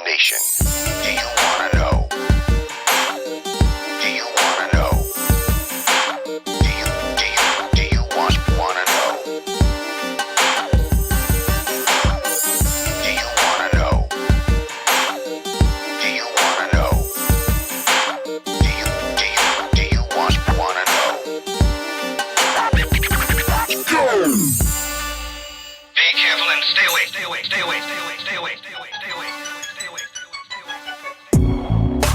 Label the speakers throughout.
Speaker 1: Nation. Do you wanna know? Do you wanna know? Do you wanna know? Do you wanna know? Do you wanna know? Do you wanna know? Go! Be careful and stay away, stay away, stay away, stay away, stay away, stay away, stay away, stay away, stay away, stay away, stay away.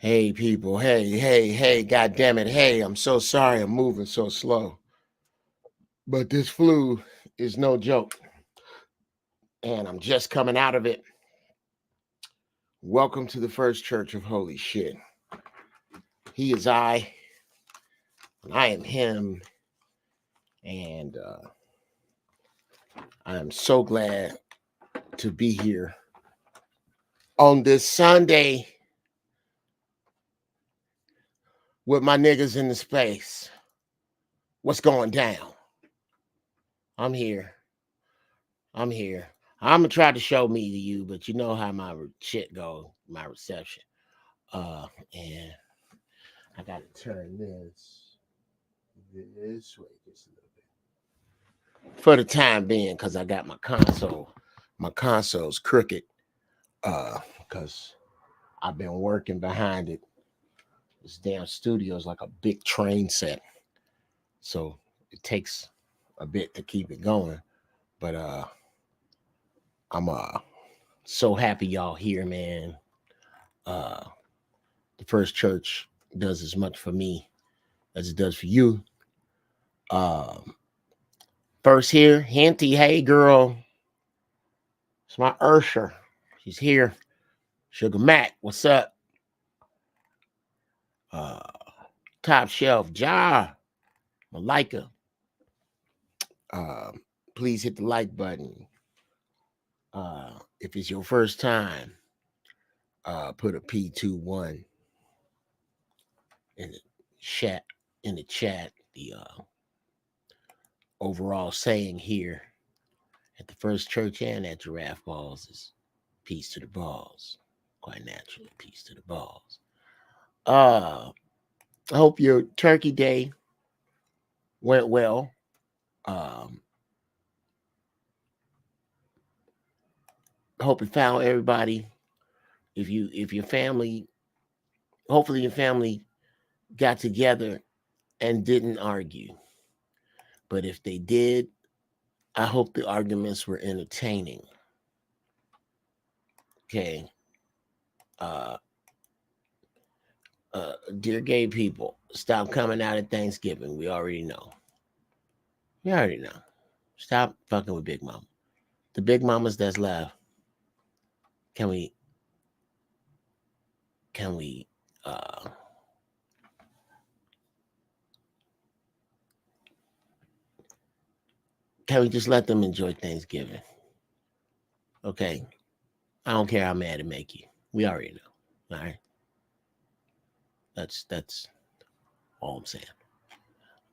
Speaker 2: Hey, people. Hey, God damn it. Hey, I'm so sorry I'm moving so slow. But this flu is no joke. And I'm just coming out of it. Welcome to the first church of holy shit. He is I, and I am him. And I am so glad to be here on this Sunday with my niggas in the space. What's going down? I'm here. I'm here. I'm gonna try to show me to you, but you know how my shit go, my reception. And I gotta turn this way just a little bit for the time being, because I got my console. My console's crooked. Because I've been working behind it. This damn studio is like a big train set, so it takes a bit to keep it going. But I'm so happy y'all here, man. Uh, the first church does as much for me as it does for you. First here, Hinty, hey girl, it's my Ursher. She's here. Sugar Mac, what's up? Uh, Top Shelf, Jar, Malika. Please hit the like button. If it's your first time, put a P21 in the chat. In the chat, the overall saying here at the first church and at Giraffe Balls is peace to the balls. Quite naturally, peace to the balls. I hope your turkey day went well. Um, hope you found everybody. If your family, hopefully your family got together and didn't argue. But if they did, I hope the arguments were entertaining. Okay. Uh, Dear gay people, stop coming out at Thanksgiving. We already know. We already know. Stop fucking with Big Mama. The big mamas that's left. Can we? Can we? Uh, can we just let them enjoy Thanksgiving? Okay. I don't care how mad it make you. We already know. All right. That's all I'm saying.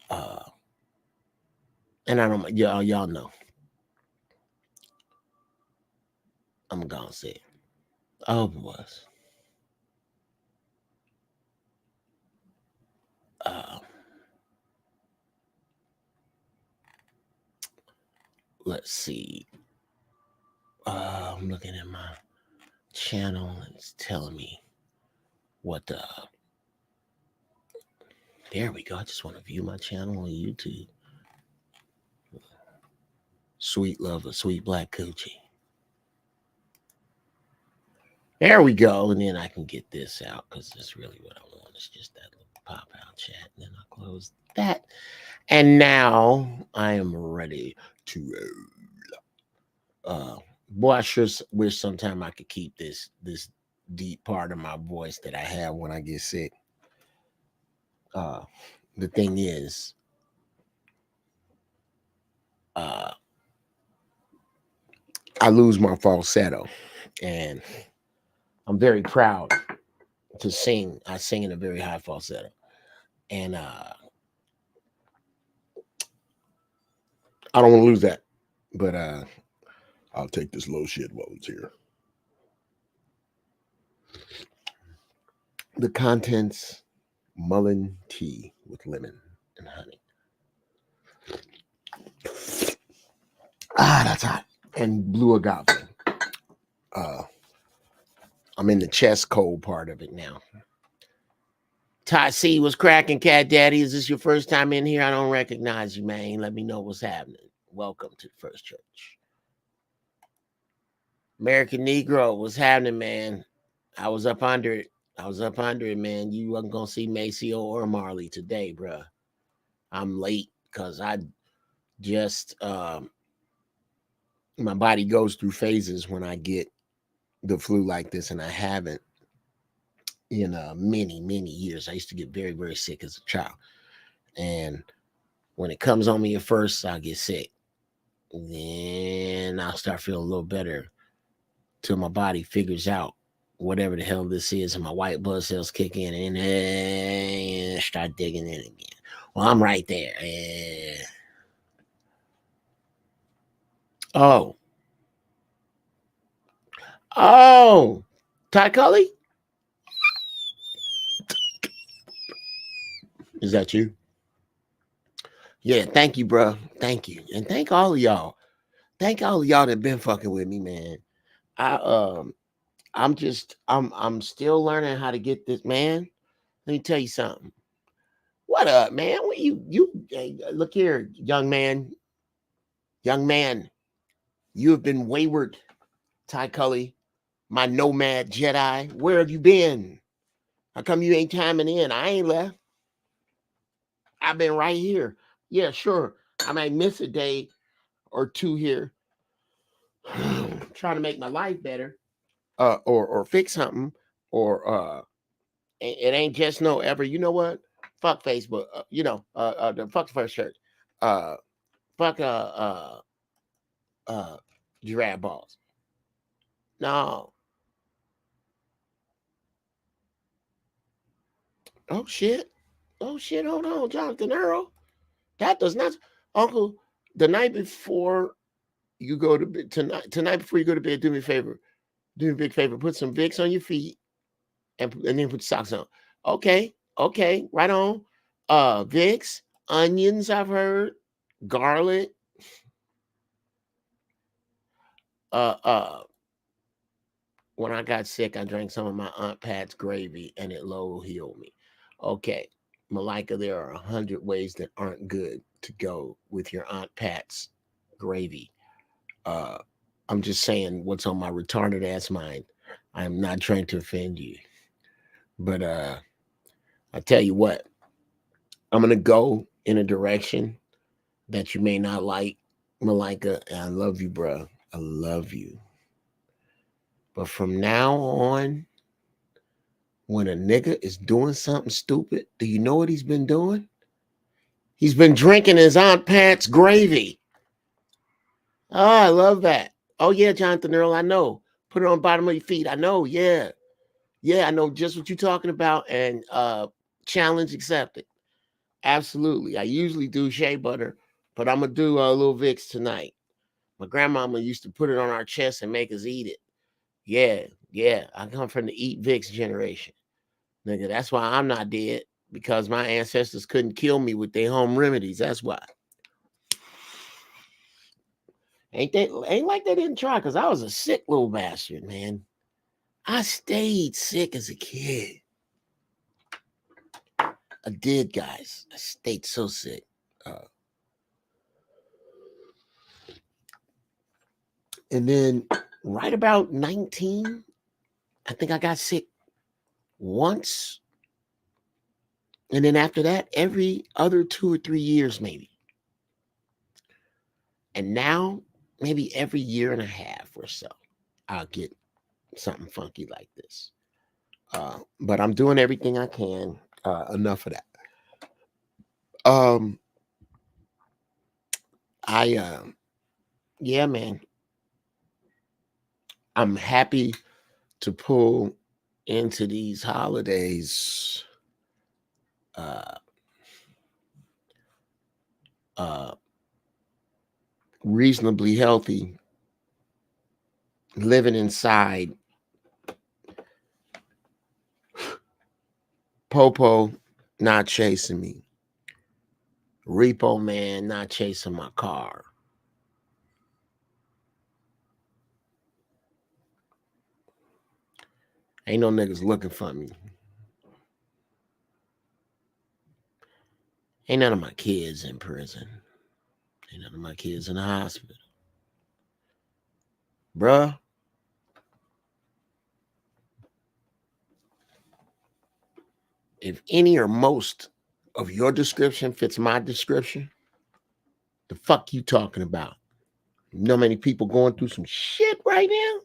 Speaker 2: Uh, and I don't. Y'all know. I'm gonna say it. I hope it was. Uh, let's see. I'm looking at my channel and it's telling me what there we go. I just want to view my channel on YouTube. Sweet love of sweet black coochie. There we go. And then I can get this out because that's really what I want. It's just that little pop out chat. And then I'll close that. And now I am ready to boy, I sure wish sometime I could keep this deep part of my voice that I have when I get sick. The thing is, I lose my falsetto, and I'm very proud to sing. I sing in a very high falsetto, and I don't want to lose that. But I'll take this low shit while it's here. The contents: mullein tea with lemon and honey. That's hot. And blue agave. I'm in the chest cold part of it now. Ty C was cracking, Cat Daddy. Is this your first time in here? I don't recognize you, man. Let me know what's happening. Welcome to the first church. American Negro, what's happening, man? I was up under it. I was up under it, man. You wasn't gonna see Maceo or Marley today, bruh. I'm late because I just my body goes through phases when I get the flu like this, and I haven't in many years. I used to get very, very sick as a child, and when it comes on me at first, I'll get sick. Then I'll start feeling a little better till my body figures out whatever the hell this is, and my white blood cells kick in, and then start digging in again. Well, I'm right there. Oh, oh, Ty Cully, is that you? Yeah, thank you, bro. Thank you, and thank all of y'all. Thank all of y'all that been fucking with me, man. I I'm still learning how to get this, man. Let me tell you something. What up, man? What hey, look here, young man. You have been wayward, Ty Cully, my nomad Jedi. Where have you been? How come you ain't timing in? I ain't left. I've been right here. Yeah, sure. I might miss a day or two here, trying to make my life better, or fix something, or it ain't just no ever. You know what? Fuck Facebook. The fuck the first church. Uh, fuck uh, giraffe balls. No. Oh shit. Oh shit. Hold on, Jonathan Earl. That does not, Uncle. The night before you go to bed tonight before you go to bed, do me a favor. Do me a big favor. Put some Vicks on your feet and then put socks on. Okay. Okay. Right on. Vicks, onions. I've heard garlic. Uh, uh. When I got sick, I drank some of my Aunt Pat's gravy, and it low healed me. Okay, Malika, there are 100 ways that aren't good to go with your Aunt Pat's gravy. Uh, I'm just saying what's on my retarded ass mind. I'm not trying to offend you, but I tell you what, I'm gonna go in a direction that you may not like, Malika. And I love you, bro. I love you. But from now on, when a nigga is doing something stupid, do you know what he's been doing? He's been drinking his Aunt Pat's gravy. Oh, I love that. Oh, yeah, Jonathan Earl, I know. Put it on the bottom of your feet. I know, yeah. Yeah, I know just what you're talking about. And challenge accepted. Absolutely. I usually do shea butter, but I'm going to do a little Vicks tonight. My grandmama used to put it on our chest and make us eat it. Yeah, yeah. I come from the eat Vicks generation. Nigga, that's why I'm not dead, because my ancestors couldn't kill me with their home remedies. That's why. Ain't like they didn't try, because I was a sick little bastard, man. I stayed sick as a kid. I did, guys. I stayed so sick. Uh, and then right about 19, I think I got sick once. And then after that, every other 2 or 3 years, maybe. And now, maybe every year and a half or so, I'll get something funky like this. But I'm doing everything I can. Enough of that. Um, I yeah, man. I'm happy to pull into these holidays uh uh reasonably healthy, living inside. Popo not chasing me. Repo man not chasing my car. Ain't no niggas looking for me. Ain't none of my kids in prison. Ain't none of my kids in the hospital. Bruh, If any or most of your description fits my description, the fuck you talking about? You know how many people going through some shit right now?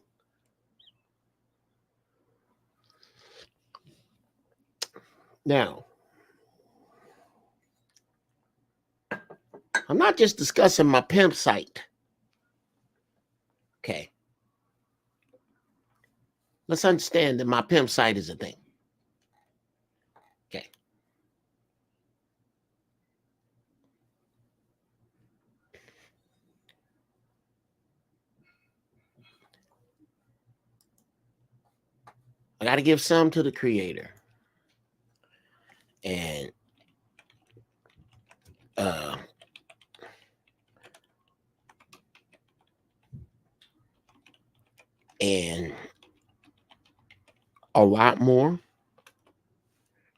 Speaker 2: Now, I'm not just discussing my pimp site. Okay. Let's understand that my pimp site is a thing. Okay. I got to give some to the creator. And and a lot more,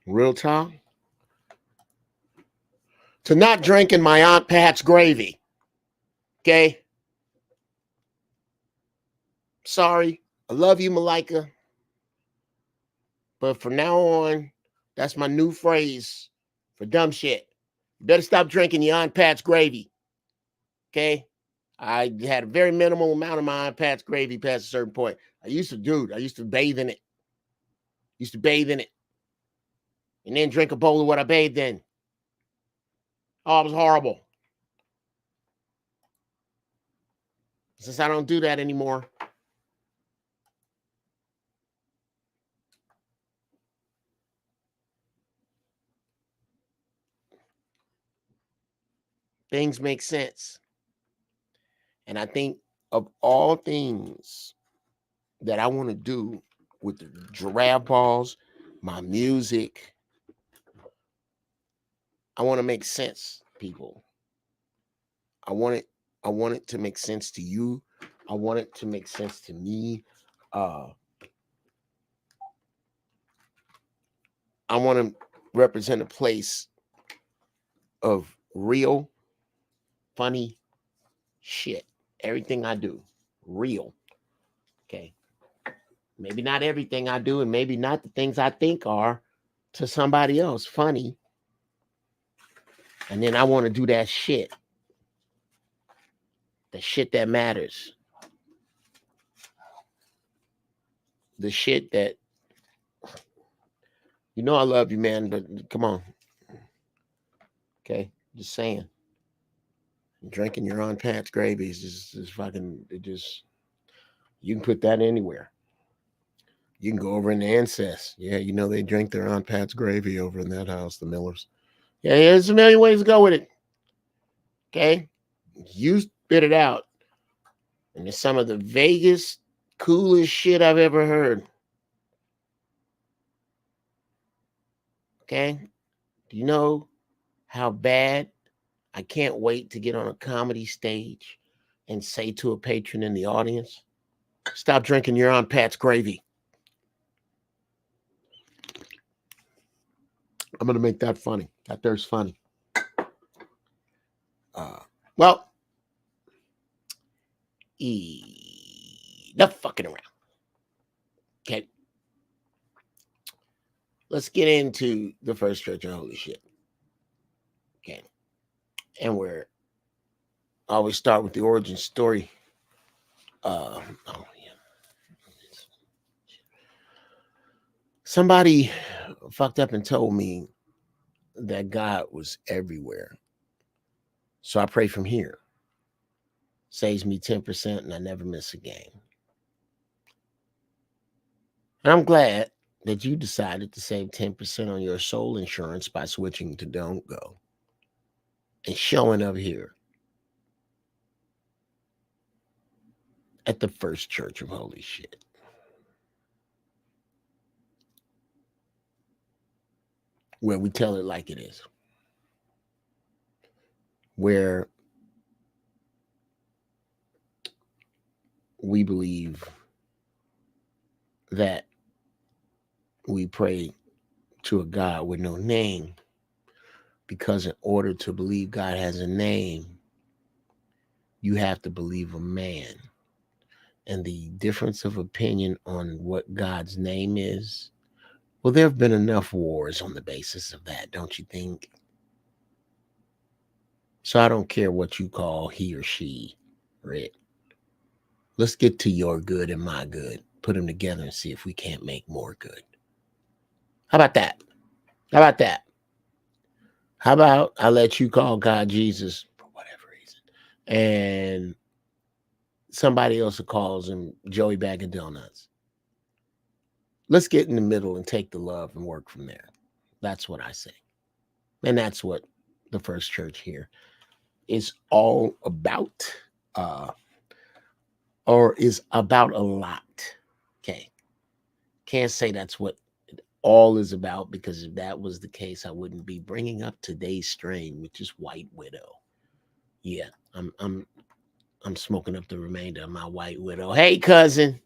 Speaker 2: real talk, to not drinking my Aunt Pat's gravy. Okay? Sorry. I love you, Malika. But from now on, that's my new phrase for dumb shit. You better stop drinking your Aunt Pat's gravy. Okay? I had a very minimal amount of my Aunt Pat's gravy past a certain point. I used to bathe in it. And then drink a bowl of what I bathed in. Oh, it was horrible. Since I don't do that anymore, things make sense. And I think of all things that I want to do with the giraffe balls, my music, I want to make sense, people. I want it to make sense to you. I want it to make sense to me. I want to represent a place of real, funny shit. Everything I do, real. Okay. Maybe not everything I do, and maybe not the things I think are to somebody else funny. And then I want to do that shit. The shit that matters. The shit that, you know, I love you, man, but come on. Okay. Just saying. Drinking your Aunt Pat's gravy is just fucking, you can put that anywhere. You can go over in the ancestors. Yeah, you know, they drink their Aunt Pat's gravy over in that house, the Millers. Yeah, there's a million ways to go with it. Okay. You spit it out. And it's some of the vaguest, coolest shit I've ever heard. Okay? Do you know how bad I can't wait to get on a comedy stage and say to a patron in the audience, stop drinking your Aunt Pat's gravy. I'm going to make that funny. That there's funny. Well, enough fucking around. Okay. Let's get into the first church of holy shit. Okay. And I always start with the origin story. Somebody fucked up and told me that God was everywhere. So I pray from here. Saves me 10% and I never miss a game. And I'm glad that you decided to save 10% on your soul insurance by switching to Don't Go and showing up here at the first church of holy shit. Where we tell it like it is. Where we believe that we pray to a God with no name, because in order to believe God has a name, you have to believe a man. And the difference of opinion on what God's name is Well, there have been enough wars on the basis of that, don't you think? So I don't care what you call he or she, Rick. Let's get to your good and my good. Put them together and see if we can't make more good. How about that? How about that? How about I let you call God Jesus for whatever reason, and somebody else calls him Joey Bag of Donuts? Let's get in the middle and take the love and work from there. That's what I say. And that's what the first church here is all about, uh, or is about a lot. Okay. Can't say that's what all is about, because if that was the case, I wouldn't be bringing up today's strain, which is White Widow. Yeah, I'm smoking up the remainder of my White Widow. Hey, cousin.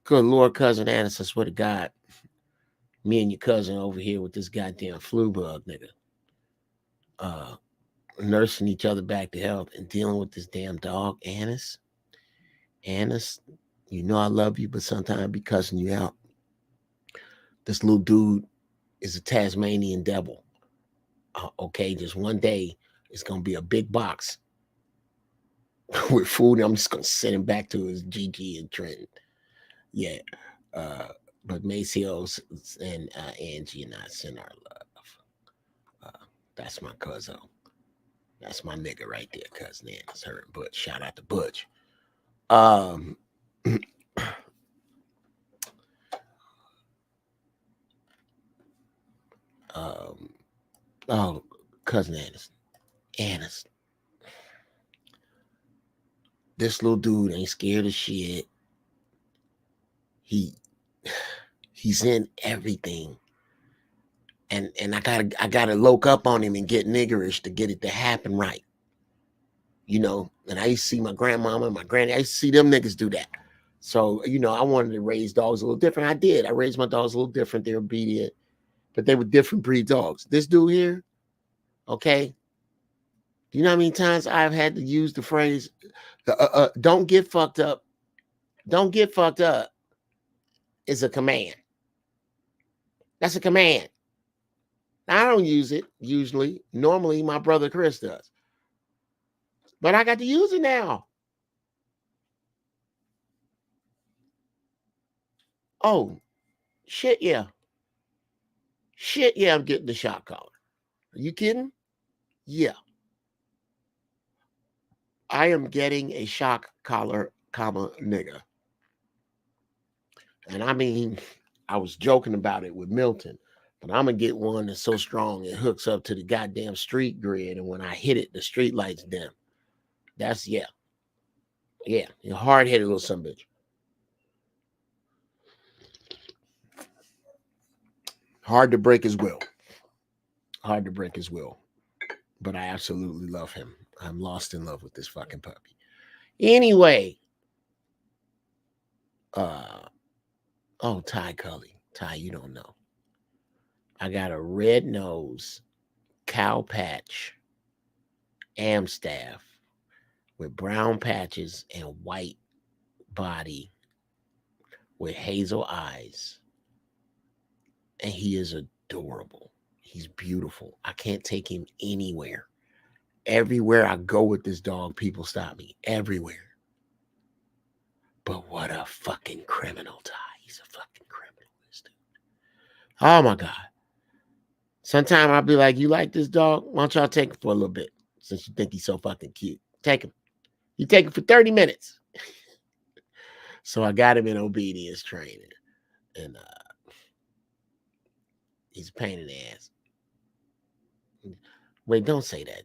Speaker 2: Good Lord, cousin Annis, I swear to God, me and your cousin over here with this goddamn flu bug, nigga. Uh, Nursing each other back to health and dealing with this damn dog, Annis. Annis, you know I love you, but sometimes I be cussing you out. This little dude is a Tasmanian devil. Okay, just one day it's gonna be a big box with food. I'm just gonna send him back to his Gigi and Trenton. Yeah. Uh, but Macio's and Angie and I send our love. That's my cousin. That's my nigga right there, cousin Annis. Her and Butch. Shout out to Butch. Um, um, oh, cousin Annis. Annis. This little dude ain't scared of shit. He he's in everything. And I gotta loke up on him and get niggerish to get it to happen right. And I used to see my grandmama and my granny, I used to see them niggas do that. So, I wanted to raise dogs a little different. I did. I raised my dogs a little different. They're obedient, but they were different breed dogs. This dude here, okay, do you know how many times I've had to use the phrase, don't get fucked up. Don't get fucked up is a command. That's a command. I don't use it usually. Normally, my brother Chris does. But I got to use it now. Oh, shit, yeah. Shit, yeah, I'm getting the shot collar. Are you kidding? Yeah. I am getting a shock collar, comma, nigga. And I mean, I was joking about it with Milton, but I'm going to get one that's so strong it hooks up to the goddamn street grid. And when I hit it, the street lights dim. That's, yeah. Yeah. You're hard headed little son bitch. Hard to break his will. Hard to break his will. But I absolutely love him. I'm lost in love with this fucking puppy. Anyway, oh, Ty Cully. Ty, you don't know. I got a red nose, cow patch, Amstaff with brown patches and white body with hazel eyes. And he is adorable. He's beautiful. I can't take him anywhere. Everywhere I go with this dog, people stop me. Everywhere. But what a fucking criminal, Ty. He's a fucking criminal, this dude. Oh my God. Sometimes I'll be like, you like this dog? Why don't y'all take him for a little bit? Since you think he's so fucking cute. Take him. You take him for 30 minutes. So I got him in obedience training. And he's a pain in the ass. Wait, don't say that,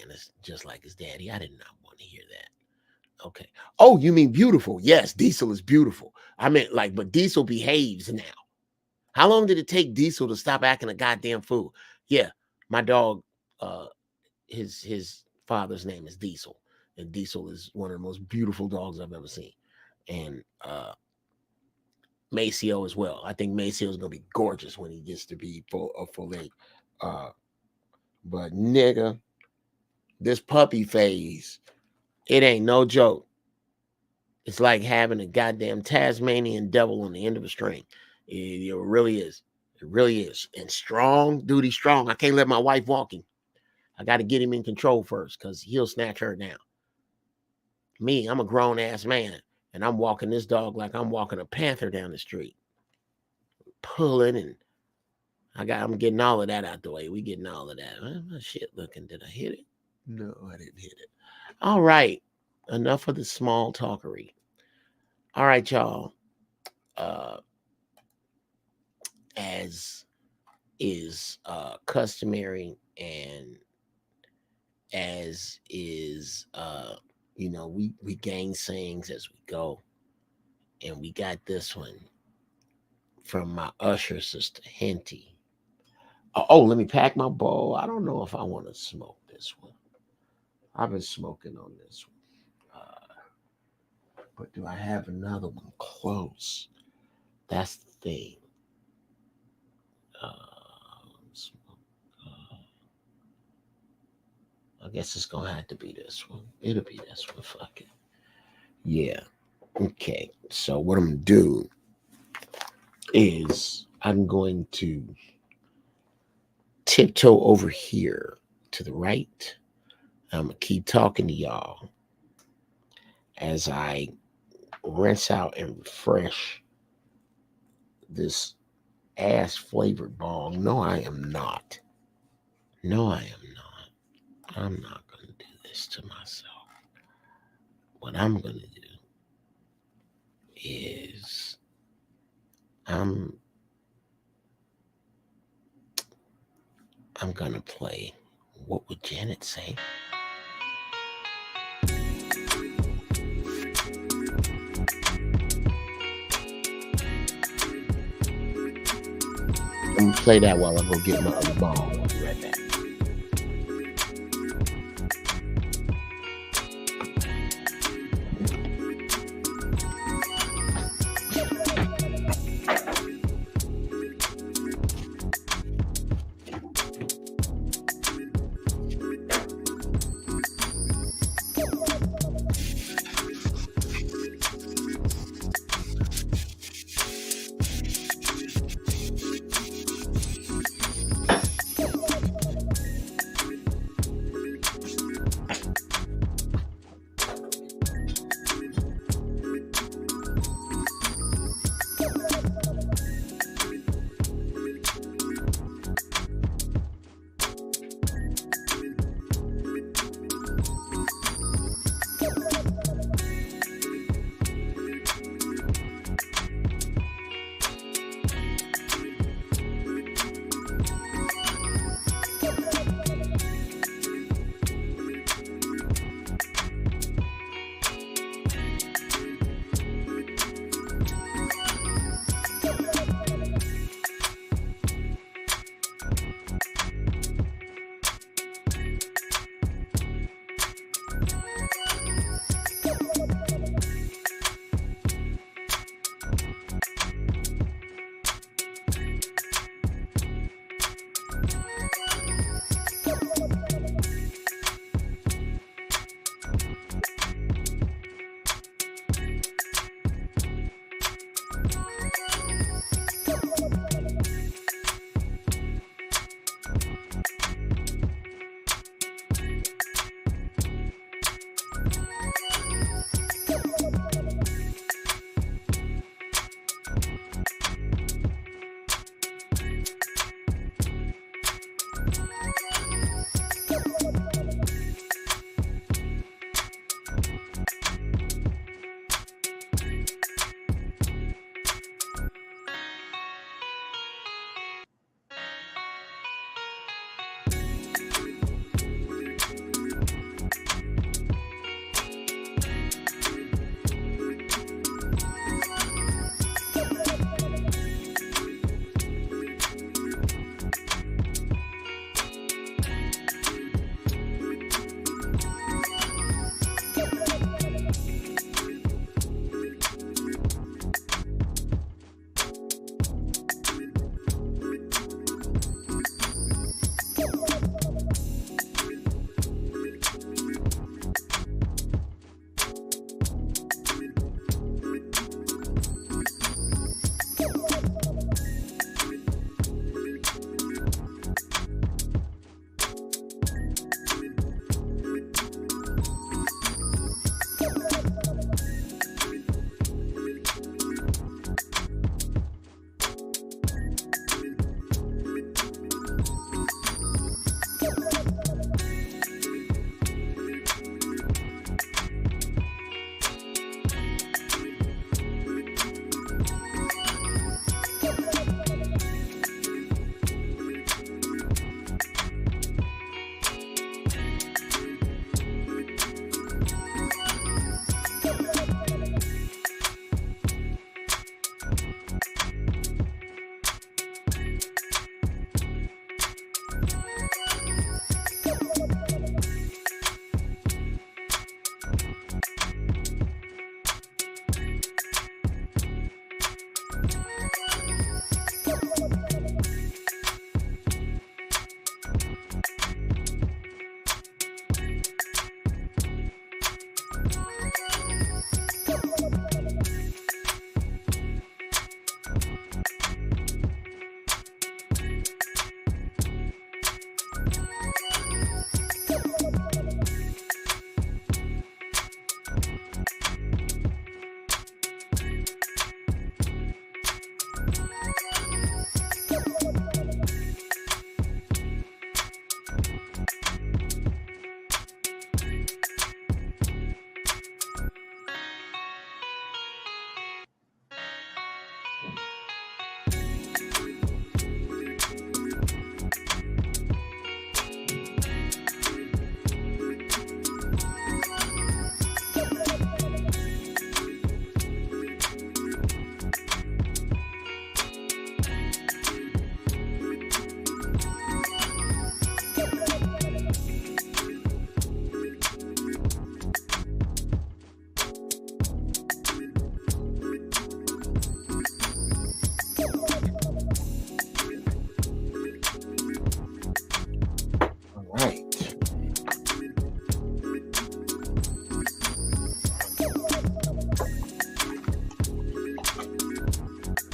Speaker 2: Anna's just like his daddy. I did not want to hear that. Okay. Oh, you mean beautiful? Yes, Diesel is beautiful. I meant but Diesel behaves now. How long did it take Diesel to stop acting a goddamn fool? Yeah, my dog, his father's name is Diesel, and Diesel is one of the most beautiful dogs I've ever seen. And Maceo as well. I think Maceo is gonna be gorgeous when he gets to be full age. But nigga, this puppy phase, it ain't no joke. It's like having a goddamn Tasmanian devil on the end of a string. It really is. It really is. And strong, duty strong. I can't let my wife walk him. I got to get him in control first because he'll snatch her down. Me, I'm a grown ass man, and I'm walking this dog like I'm walking a panther down the street, pulling, and I'm getting all of that out the way. We getting all of that. My shit looking. Did I hit it? No, I didn't hit it. All right. Enough of the small talkery. All right, y'all. As is customary and as is we gain sayings as we go. And we got this one from my usher sister Henty. Oh, let me pack my bowl. I don't know if I want to smoke this one. I've been smoking on this one. But do I have another one close? That's the thing. I guess it's going to have to be this one. It'll be this one. Fuck it. Yeah. Okay. So what I'm going to do is I'm going to tiptoe over here to the right. I'm going to keep talking to y'all as I rinse out and refresh this ass flavored bong. No, I am not. No, I am not. I'm not going to do this to myself. What I'm going to do is I'm going to play What Would Janet Say? I'm going to play that while I go get my other ball. I'll be right back.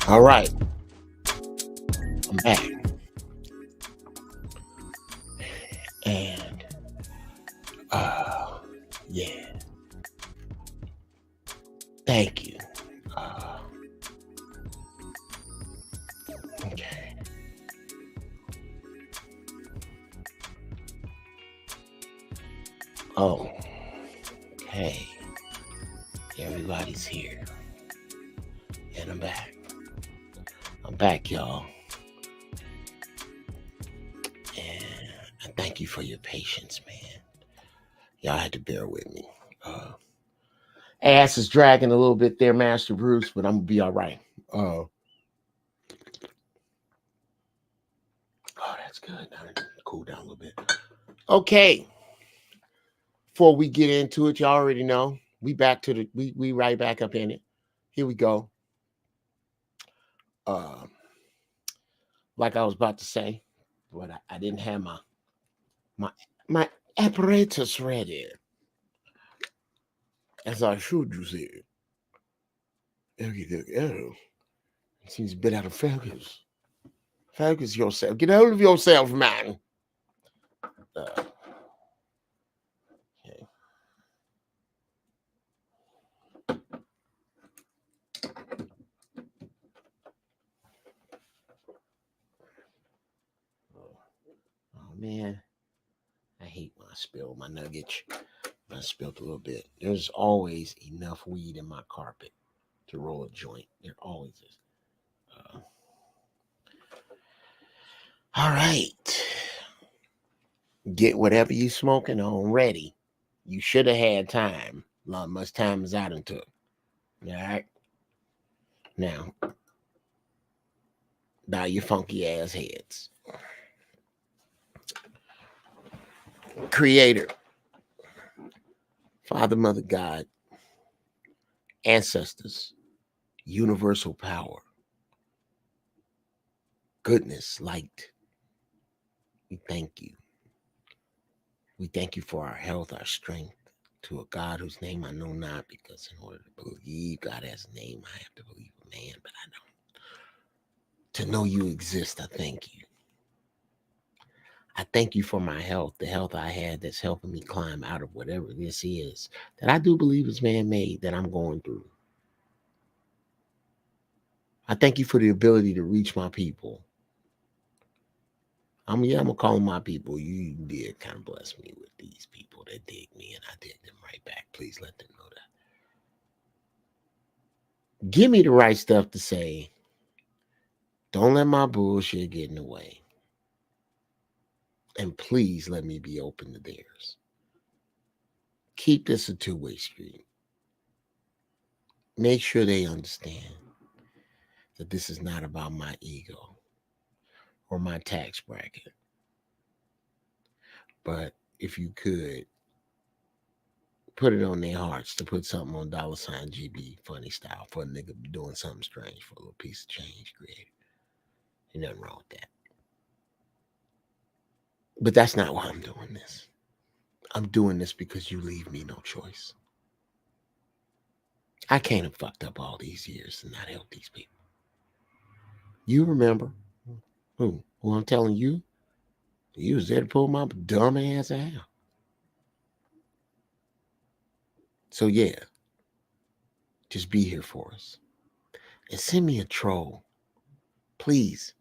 Speaker 2: All right, I'm back. And yeah, thank you. Uh, okay. Oh, okay. Everybody's here. And I'm back. I'm back, y'all. And I thank you for your patience, man. Y'all had to bear with me. Ass is dragging a little bit there, Master Bruce, but I'm gonna be all right. Oh, that's good. Now cool down a little bit. Okay. Before we get into it, y'all already know we back to the we right back up in it. Here we go. Uh, like I was about to say, but I didn't have my my apparatus ready, as I should you say. Oh, it seems a bit out of focus. Focus yourself. Get hold of yourself, man. Uh, okay. Oh man, I hate when I spill my nuggets. I spilled a little bit. There's always enough weed in my carpet to roll a joint. There always is. All right. Get whatever you smoking on ready. You should have had time. Not much time is out until. All right. Now, bow your funky ass heads. Creator, Father, Mother, God, ancestors, universal power, goodness, light. We thank you. We thank you for our health, our strength, to a God whose name I know not, because in order to believe God has a name, I have to believe a man, but I don't. To know you exist, I thank you. I thank you for my health, the health I had that's helping me climb out of whatever this is that I do believe is man made that I'm going through. I thank you for the ability to reach my people. I'm gonna call them my people. You did kind of bless me with these people that dig me, and I dig them right back. Please let them know that. Give me the right stuff to say. Don't let my bullshit get in the way. And please let me be open to theirs. Keep this a two-way street. Make sure they understand that this is not about my ego or my tax bracket. But if you could, put it on their hearts to put something on $GB funny style for a nigga doing something strange for a little piece of change created. Ain't nothing wrong with that. But that's not why I'm doing this. I'm doing this because you leave me no choice. I can't have fucked up all these years and not help these people. You remember who? Who I'm telling you? You was there to pull my dumb ass out. So yeah, just be here for us. And send me a troll. Please.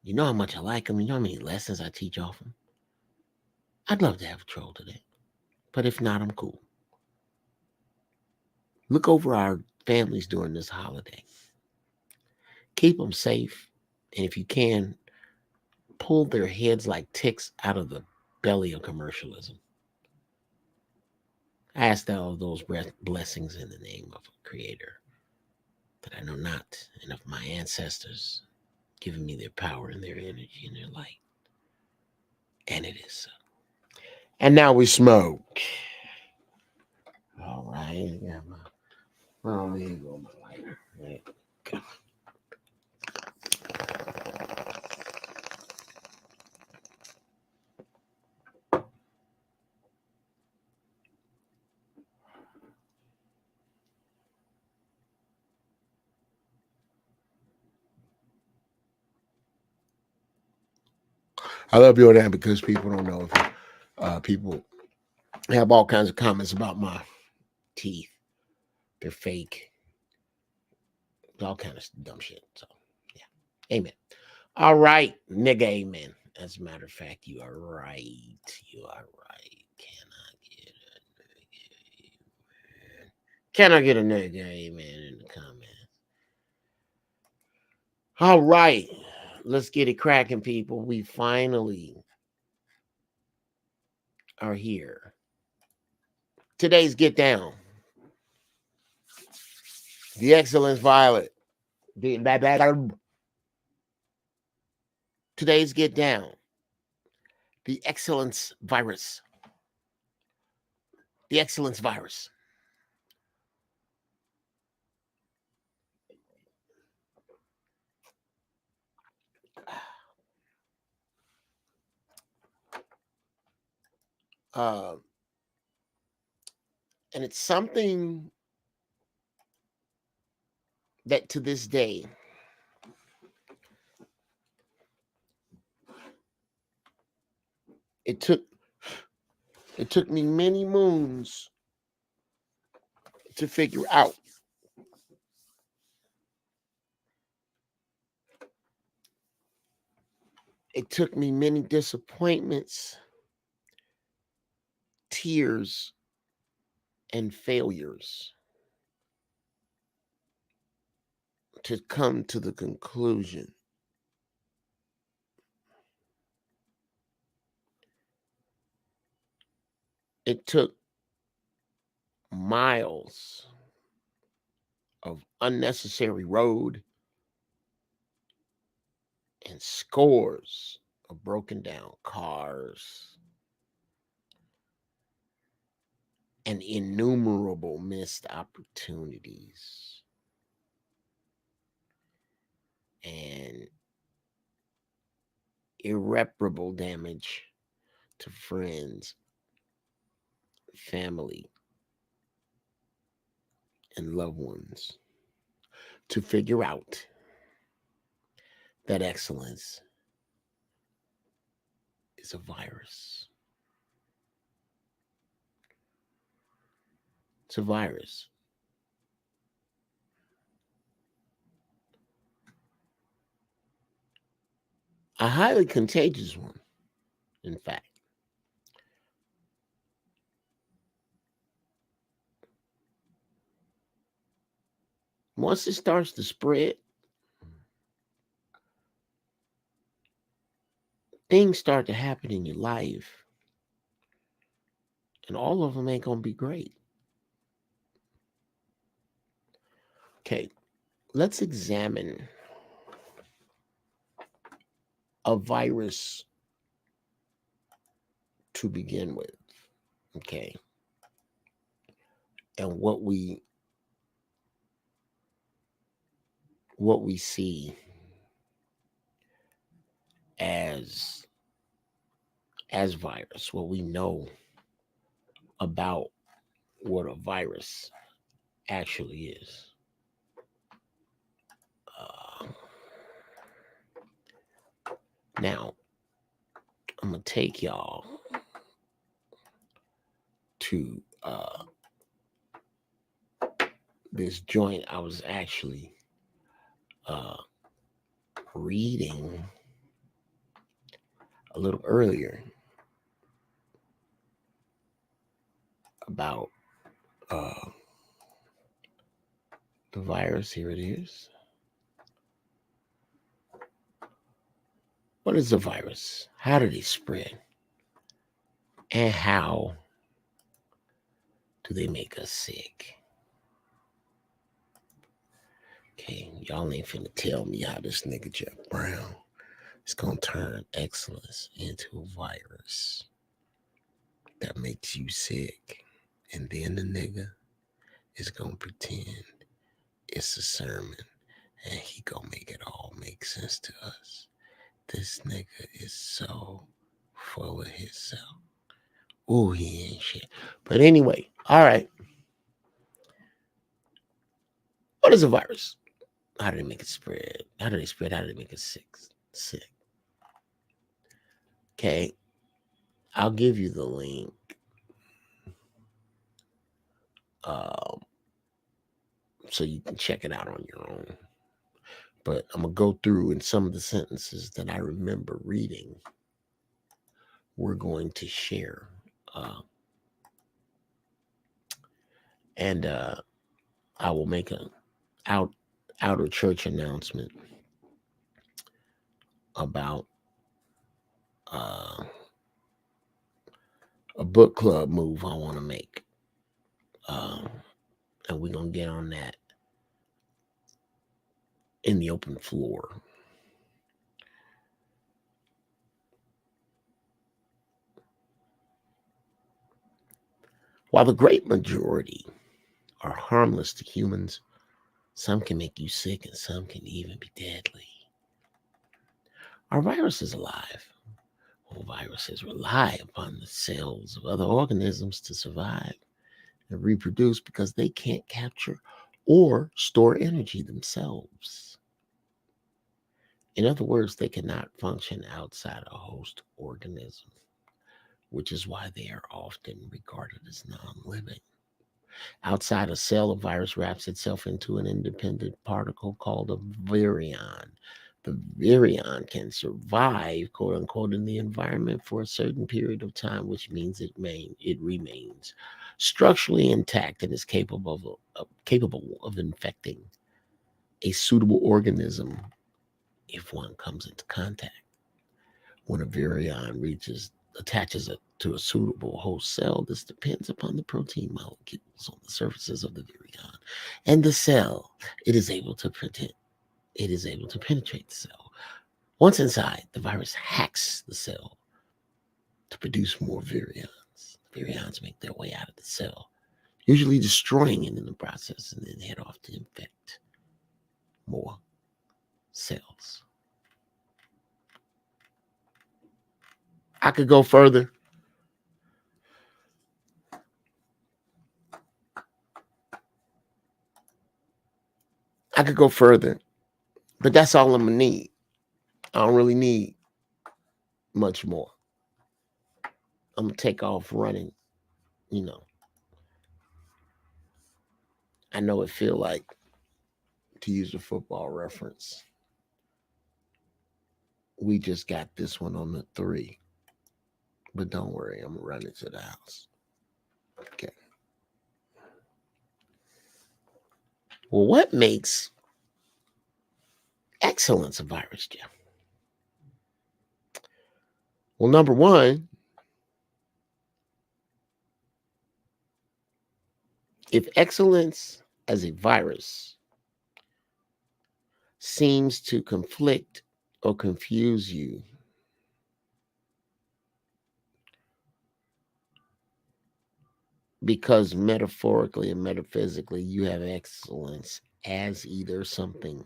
Speaker 2: You know how much I like them. You know how many lessons I teach off them. I'd love to have a troll today. But if not, I'm cool. Look over our families during this holiday. Keep them safe. And if you can, pull their heads like ticks out of the belly of commercialism. I ask all of those blessings in the name of a creator that I know not, and of my ancestors giving me their power and their energy and their light. And it is so. And now we smoke. All right. Yeah, well, there you go, my lighter. Right. I love doing that because people don't know if people have all kinds of comments about my teeth. They're fake. All kind of dumb shit. So, yeah. Amen. All right, nigga. Amen. As a matter of fact, you are right. You are right. Can I get a nigga? Amen in the comments. All right. Let's get it cracking, people. We finally are here. Today's Get Down. The Excellence Violet. Today's Get Down. The Excellence Virus. The Excellence Virus. Uh, and it's something that to this day it took me many moons to figure out. It took me many disappointments, tears, and failures to come to the conclusion. It took miles of unnecessary road and scores of broken down cars and innumerable missed opportunities and irreparable damage to friends, family, and loved ones to figure out that excellence is a virus. It's a virus. A highly contagious one, in fact. Once it starts to spread, things start to happen in your life, and all of them ain't going to be great. Okay, let's examine a virus to begin with. Okay. And what we see as virus, what we know about what a virus actually is. Uh, Now, I'm gonna take y'all to this joint I was actually uh, reading a little earlier about the virus. Here it is. What is a virus? How do they spread? And how do they make us sick? Okay, y'all ain't finna tell me how this nigga Jeff Brown is gonna turn excellence into a virus that makes you sick. And then the nigga is gonna pretend it's a sermon and he gonna make it all make sense to us. This nigga is so full of himself. Ooh, he ain't shit. But anyway, all right. What is a virus? How do they make it spread? How do they spread? How do they make it sick? Sick. Okay, I'll give you the link. Um, so you can check it out on your own. But I'm gonna go through in some of the sentences that I remember reading. We're going to share, uh, and I will make a out outer church announcement about uh, a book club move I want to make, um, and we're gonna get on that in the open floor. While the great majority are harmless to humans, some can make you sick and some can even be deadly. Are viruses alive? Well, viruses rely upon the cells of other organisms to survive and reproduce because they can't capture or store energy themselves. In other words, they cannot function outside a host organism, which is why they are often regarded as non living. Outside a cell, a virus wraps itself into an independent particle called a virion. The virion can survive, quote unquote, in the environment for a certain period of time, which means it remains structurally intact and is capable of infecting a suitable organism if one comes into contact. When a virion attaches to a suitable host cell, this depends upon the protein molecules on the surfaces of the virion and the cell. It is able to penetrate the cell. Once inside, the virus hacks the cell to produce more virions. Virions make their way out of the cell, usually destroying it in the process, and then head off to infect more cells. I could go further. I could go further, but that's all I'm gonna need. I don't really need much more. I'm gonna take off running. You know, I know it feel like, to use a football reference, we just got this one on the 3. But don't worry, I'm running to the house. Okay. Well, what makes excellence a virus, Jeff? Well, number one, if excellence as a virus seems to conflict or confuse you, because metaphorically and metaphysically you have excellence as either something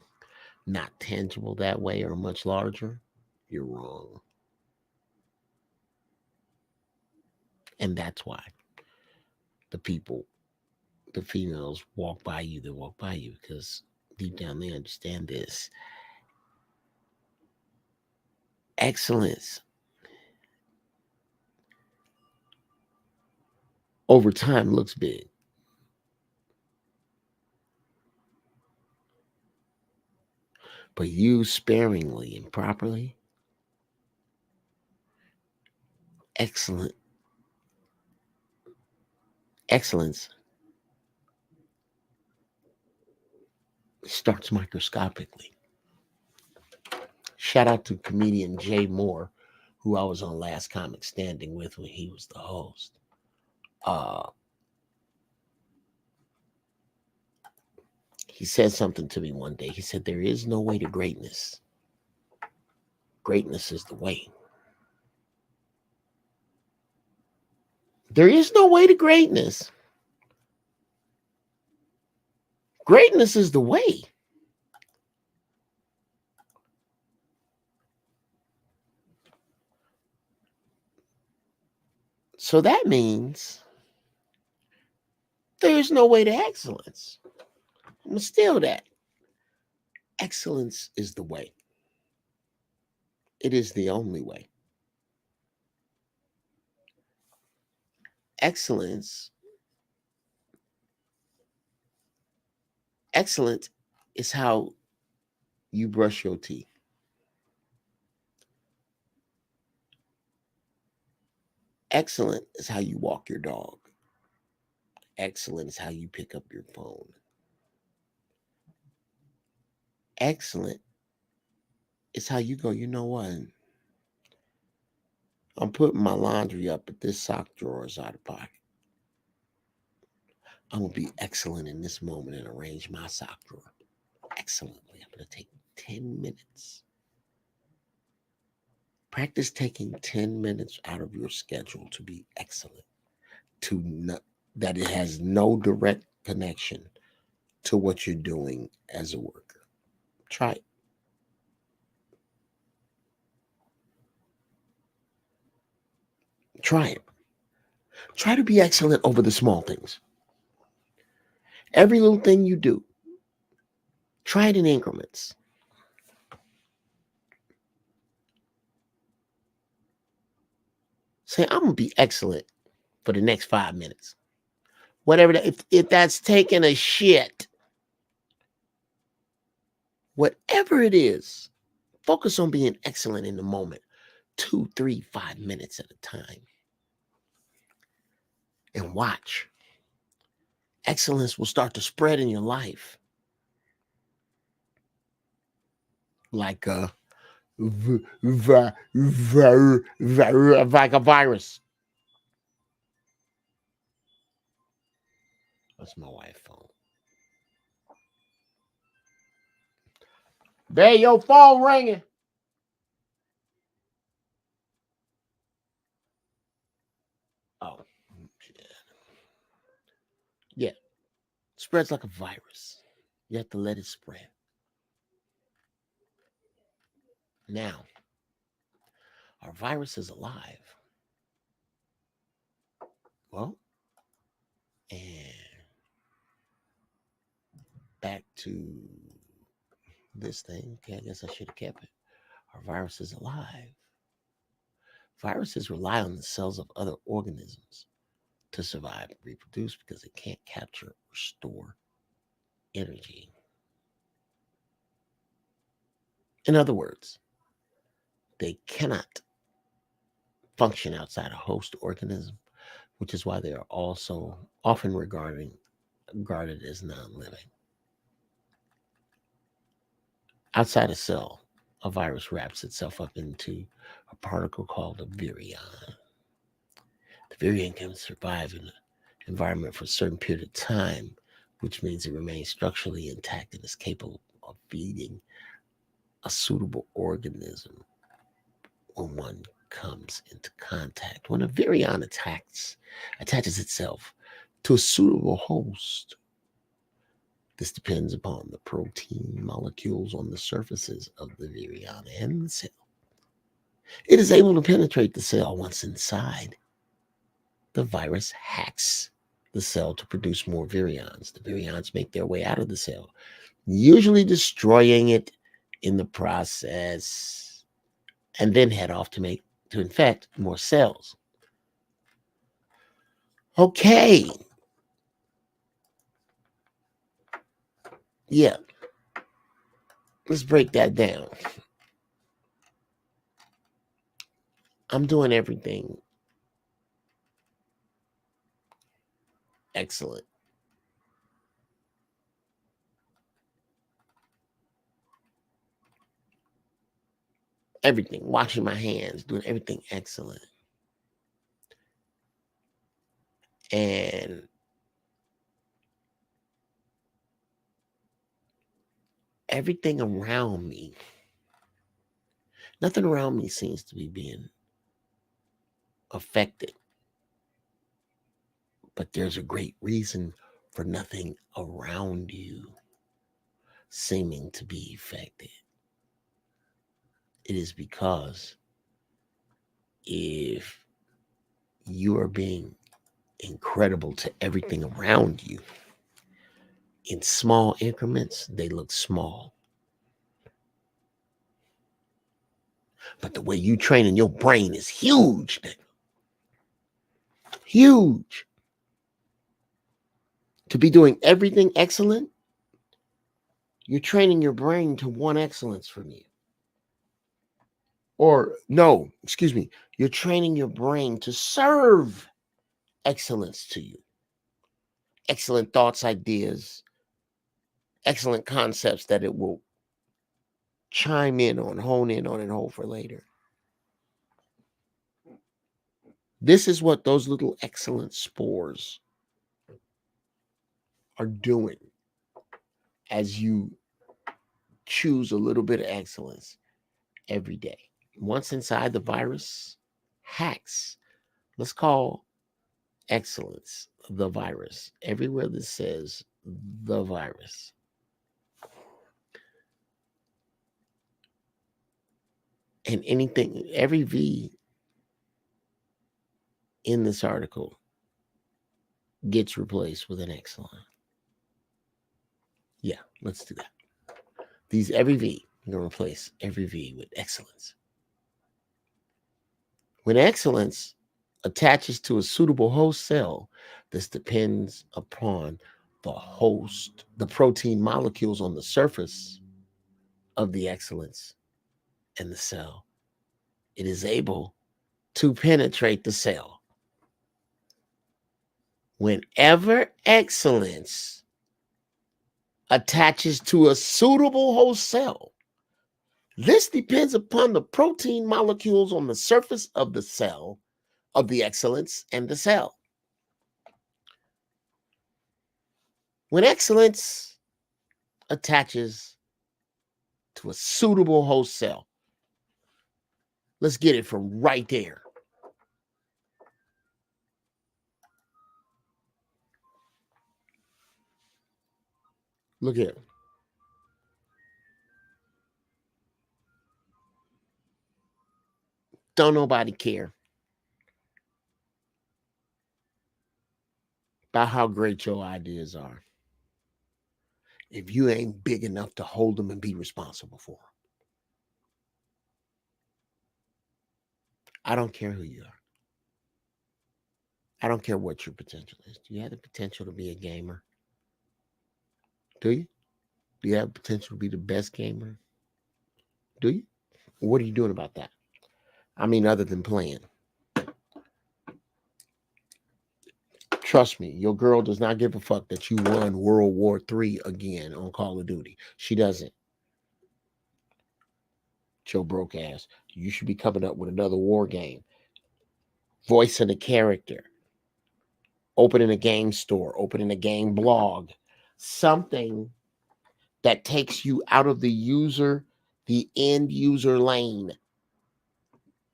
Speaker 2: not tangible that way or much larger, you're wrong. And that's why the people, the females walk by you, they walk by you because deep down they understand this. Excellence over time looks big, but used sparingly and properly, excellent excellence starts microscopically. Shout out to comedian Jay Moore, who I was on Last Comic Standing with when he was the host. Uh, he said something to me one day. He said, "There is no way to greatness. Greatness is the way." There is no way to greatness. Greatness is the way. So that means there's no way to excellence. I'm going to steal that. Excellence is the way. It is the only way. Excellence, excellent is how you brush your teeth. Excellent is how you walk your dog. Excellent is how you pick up your phone. Excellent is how you go, you know what? I'm putting my laundry up, but this sock drawer is out of pocket. I'm going to be excellent in this moment and arrange my sock drawer excellently. I'm going to take 10 minutes. Practice taking 10 minutes out of your schedule to be excellent, that it has no direct connection to what you're doing as a worker. Try it. Try it. Try to be excellent over the small things. Every little thing you do, try it in increments. Say, I'm going to be excellent for the next 5 minutes. Whatever that, if that's taking a shit, whatever it is, focus on being excellent in the moment. 2, 3, 5 minutes at a time. And watch. Excellence will start to spread in your life. Like like a virus. That's my wife's phone. Babe, your phone ringing. Oh, shit. Yeah. Spreads like a virus. You have to let it spread. Now, our virus is alive. Well, and back to this thing. Okay, I guess I should have kept it. Our virus is alive. Viruses rely on the cells of other organisms to survive and reproduce because they can't capture or store energy. In other words, they cannot function outside a host organism, which is why they are also often regarded as non-living. Outside a cell, a virus wraps itself up into a particle called a virion. The virion can survive in an environment for a certain period of time, which means it remains structurally intact and is capable of feeding a suitable organism when one comes into contact. When a virion attaches itself to a suitable host, this depends upon the protein molecules on the surfaces of the virion and the cell. It is able to penetrate the cell. Once inside, the virus hacks the cell to produce more virions. The virions make their way out of the cell, usually destroying it in the process, and then head off to infect more cells. Okay. Yeah. Let's break that down. I'm doing everything excellent. Everything. Washing my hands, doing everything excellent. And everything around me, nothing around me seems to be being affected. But there's a great reason for nothing around you seeming to be affected. It is because if you are being incredible to everything around you, in small increments, they look small. But the way you train in your brain is huge. Huge. To be doing everything excellent, you're training your brain to want excellence from you. Or, no, excuse me, you're training your brain to serve excellence to you. Excellent thoughts, ideas, excellent concepts that it will chime in on, hone in on, and hold for later. This is what those little excellent spores are doing as you choose a little bit of excellence every day. Once inside, the virus hacks. Let's call excellence the virus. Everywhere that says the virus. And anything, every V in this article gets replaced with an excellent. Yeah, let's do that. These every V, I'm going to replace every V with excellence. When excellence attaches to a suitable host cell, this depends upon the protein molecules on the surface of the excellence in the cell. It is able to penetrate the cell. Whenever excellence attaches to a suitable host cell, this depends upon the protein molecules on the surface of the cell, of the excellence and the cell. When excellence attaches to a suitable host cell, let's get it from right there. Look here. Don't nobody care about how great your ideas are if you ain't big enough to hold them and be responsible for them. I don't care who you are. I don't care what your potential is. Do you have the potential to be a gamer? Do you? Do you have potential to be the best gamer? Do you? What are you doing about that? I mean, other than playing. Trust me, your girl does not give a fuck that you won World War III again on Call of Duty. She doesn't. Your broke ass. You should be coming up with another war game. Voicing a character. Opening a game store. Opening a game blog. Something that takes you out of the end user lane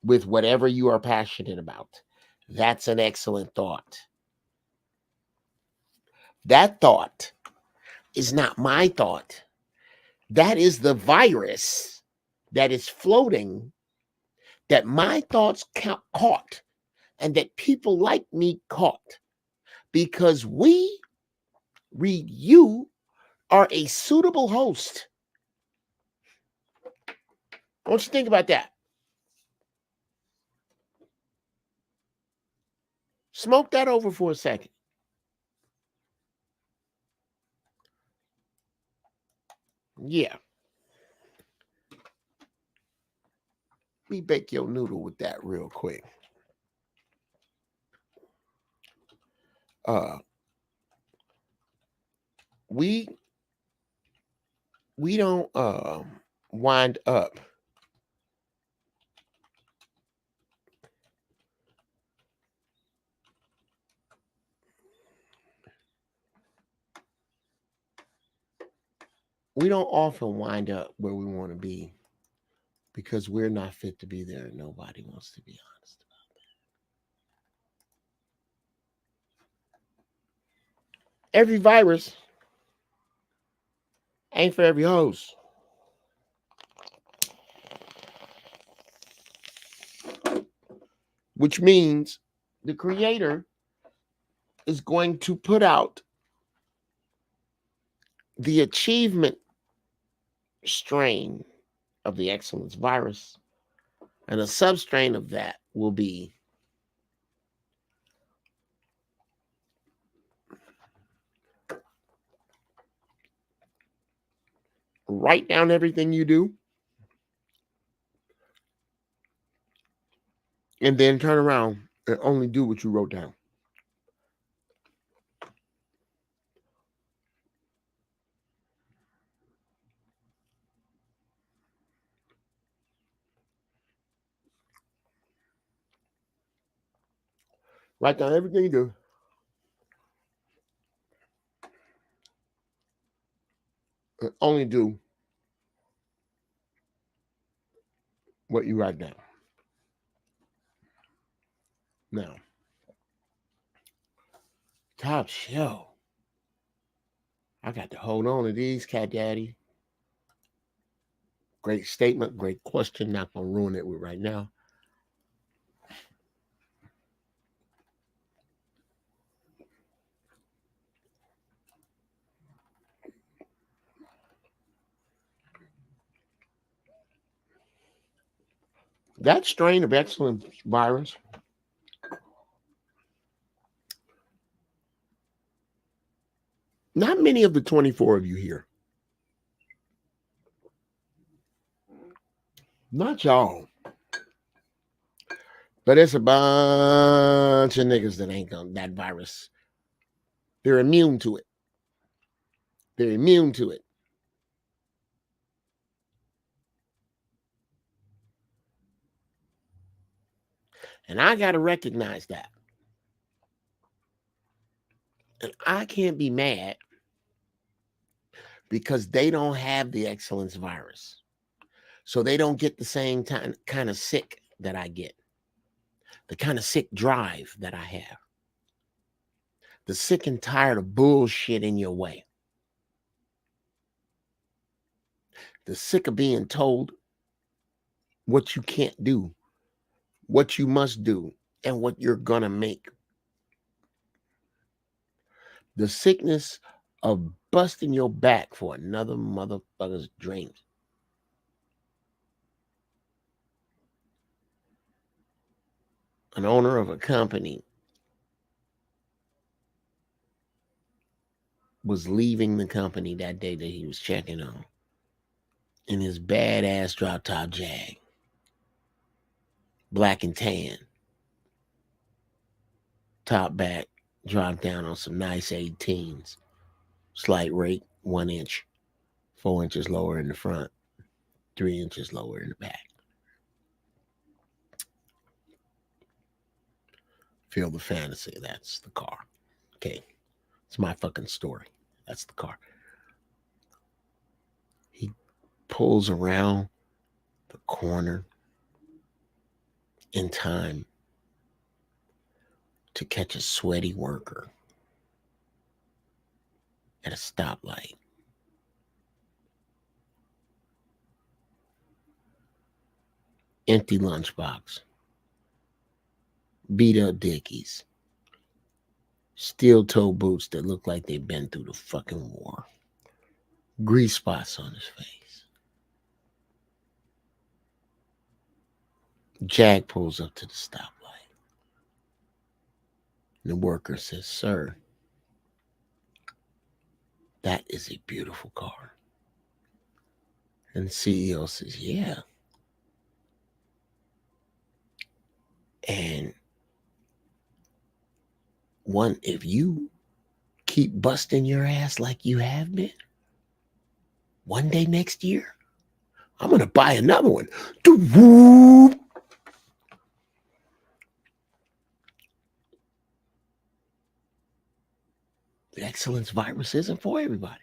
Speaker 2: with whatever you are passionate about. That's an excellent thought. That thought is not my thought. That is the virus that is floating that my thoughts caught and that people like me caught because you are a suitable host. I want you to think about that. Smoke that over for a second. Yeah. Let me bake your noodle with that real quick. We don't wind up we don't often wind up where we want to be because we're not fit to be there and nobody wants to be honest about that. Every virus ain't for every host. Which means the creator is going to put out the achievement strain of the excellence virus, and a substrain of that will be write down everything you do and then turn around and only do what you wrote down. Write down everything you do. And only do what you write down. Now, top show. I got to hold on to these, Cat Daddy. Great statement, great question. Not gonna ruin it with right now. That strain of excellent virus, not many of the 24 of you here, not y'all, but it's a bunch of niggas that ain't gonna, that virus. They're immune to it. They're immune to it. And I got to recognize that. And I can't be mad because they don't have the excellence virus. So they don't get the same kind of sick that I get, the kind of sick drive that I have, the sick and tired of bullshit in your way, the sick of being told what you can't do, what you must do, and what you're gonna make. The sickness of busting your back for another motherfucker's dreams. An owner of a company was leaving the company that day that he was checking on in his badass drop top Jag, black and tan, top back, drop down on some nice 18s, slight rake, 1 inch, 4 inches lower in the front, 3 inches lower in the back. Feel the fantasy. That's the car. Okay. It's my fucking story. That's the car. He pulls around the corner in time to catch a sweaty worker at a stoplight. Empty lunchbox. Beat up Dickies. Steel toe boots that look like they've been through the fucking war. Grease spots on his face. Jag pulls up to the stoplight. The worker says, "Sir, that is a beautiful car." And the CEO says, "Yeah." And if you keep busting your ass like you have been, one day next year, I'm going to buy another one. The excellence virus isn't for everybody.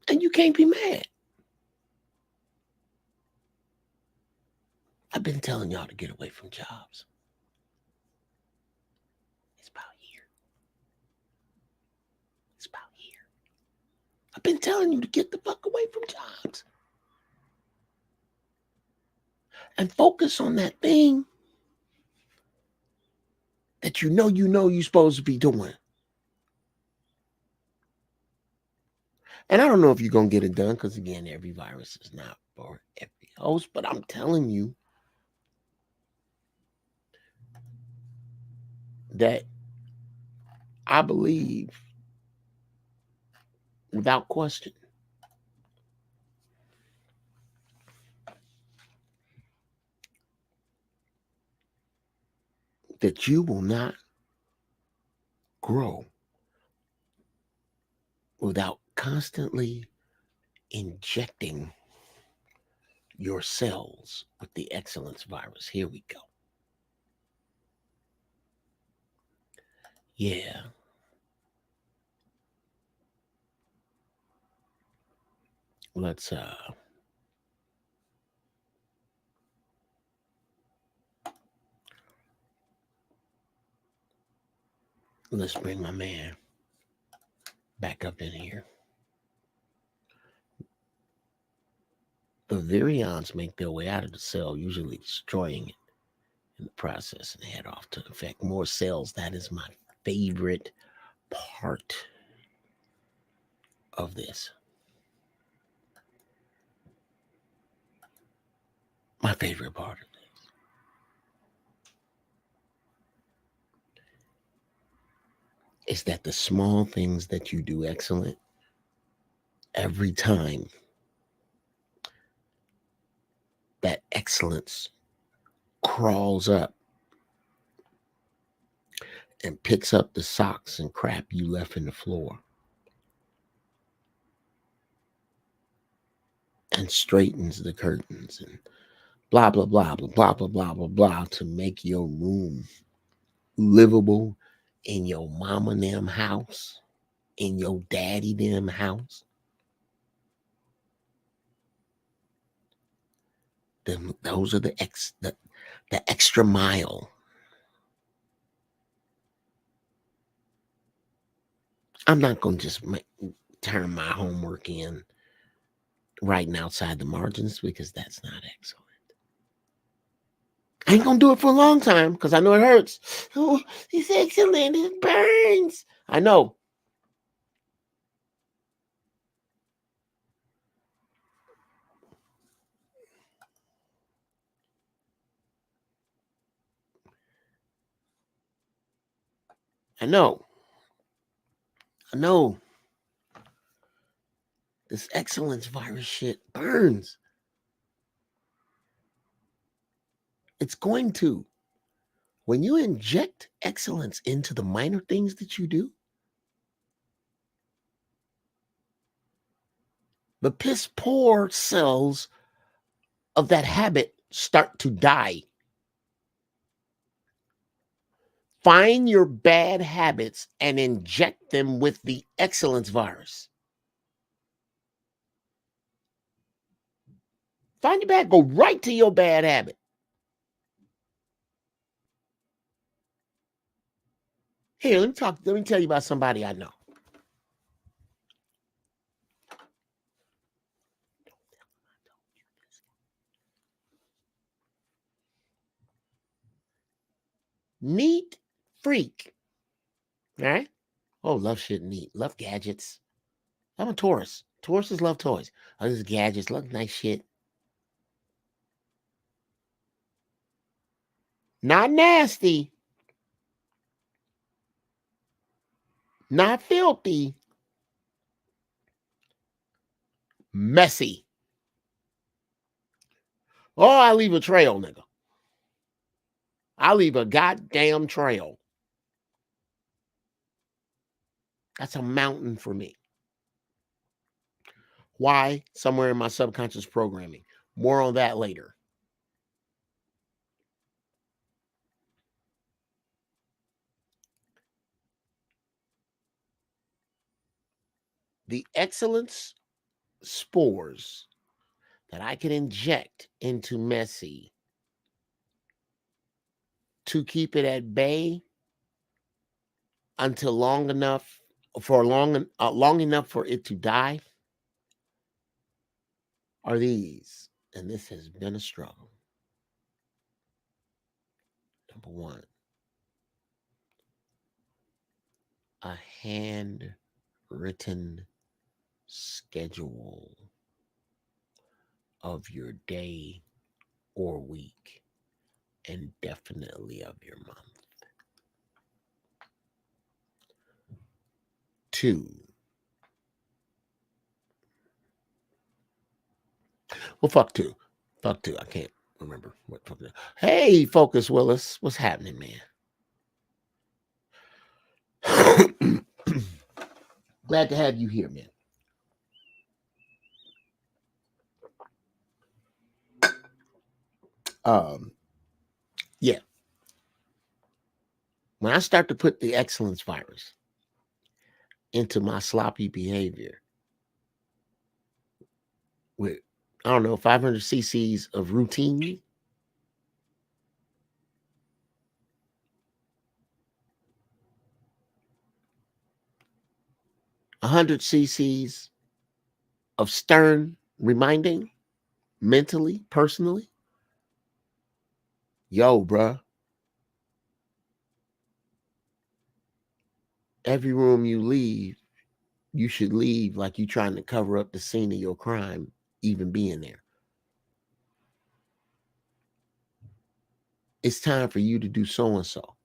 Speaker 2: And you can't be mad. I've been telling y'all to get away from jobs. It's about here. It's about here. I've been telling you to get the fuck away from jobs. And focus on that thing that you know you're supposed to be doing. And I don't know if you're going to get it done because, again, every virus is not for every host. But I'm telling you that I believe, without question, that you will not grow without constantly injecting your cells with the excellence virus. Here we go. Yeah. Let's bring my man back up in here. The virions make their way out of the cell, usually destroying it in the process, and head off to infect more cells. That is my favorite part of this. My favorite part of this. Is that the small things that you do excellent every time, that excellence crawls up and picks up the socks and crap you left in the floor and straightens the curtains and blah, blah, blah, blah, blah, blah, blah, blah, blah, to make your room livable in your mama and them house, in your daddy them house. Those are the extra mile. I'm not going to just turn my homework in writing outside the margins, because that's not excellent. I ain't going to do it for a long time because I know it hurts. Oh, it's excellent. It burns. I know. I know. I know. This excellence virus shit burns. It's going to. When you inject excellence into the minor things that you do, the piss poor cells of that habit start to die. Find your bad habits and inject them with the excellence virus. Find your bad, go right to your bad habit. Here, let me tell you about somebody I know. Neat freak. All right? Oh, love shit neat. Love gadgets. I'm a Taurus. Tauruses love toys. Others gadgets. Love nice shit. Not nasty. Not filthy. Messy. Oh, I leave a trail, nigga. I leave a goddamn trail. That's a mountain for me. Why? Somewhere in my subconscious programming. More on that later. The excellence spores that I can inject into Messi to keep it at bay until long enough for it to die are these. And this has been a struggle. Number one, a handwritten schedule of your day or week, and definitely of your month. 2, well, fuck 2. Fuck 2. I can't remember what fuck. Hey, Focus Willis, what's happening, man? Glad to have you here, man. Um, yeah. When I start to put the excellence virus into my sloppy behavior with, I don't know, 500 cc's of routine, 100 cc's of stern reminding, mentally, personally, yo, bruh, every room you leave, you should leave like you trying to cover up the scene of your crime, even being there. It's time for you to do so and so.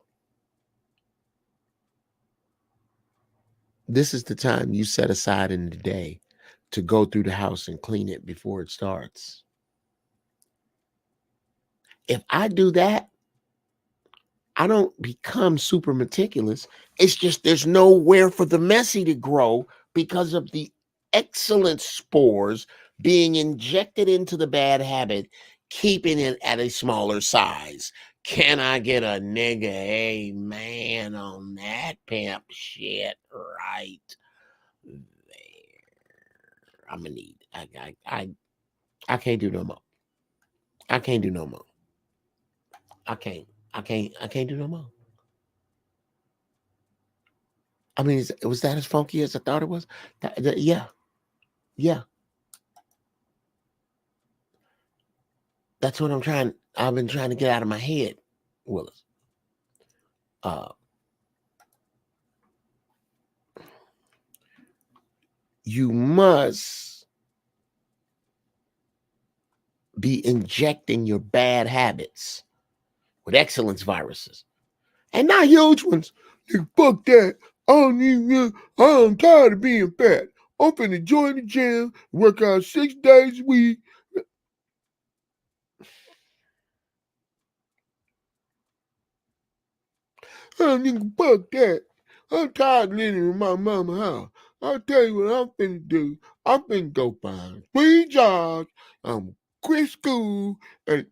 Speaker 2: This is the time you set aside in the day to go through the house and clean it before it starts. If I do that, I don't become super meticulous. It's just there's nowhere for the messy to grow because of the excellent spores being injected into the bad habit, keeping it at a smaller size. Can I get a nigga amen on that pimp shit right there? I'm gonna need. I can't do no more. I can't do no more. I can't. I can't do no more. I mean, was that as funky as I thought it was? Yeah, yeah. That's what I'm trying. I've been trying to get out of my head, Willis. Uh, you must be injecting your bad habits with excellence viruses, and not huge ones. Nigga, fuck that. I don't even. I'm tired of being fat. I'm finna join the gym, work out 6 days a week. Oh, nigga, fuck that. I'm tired of living in my mama house. I'll tell you what I'm finna do. I'm finna go find 3 jobs. I'm quit school. And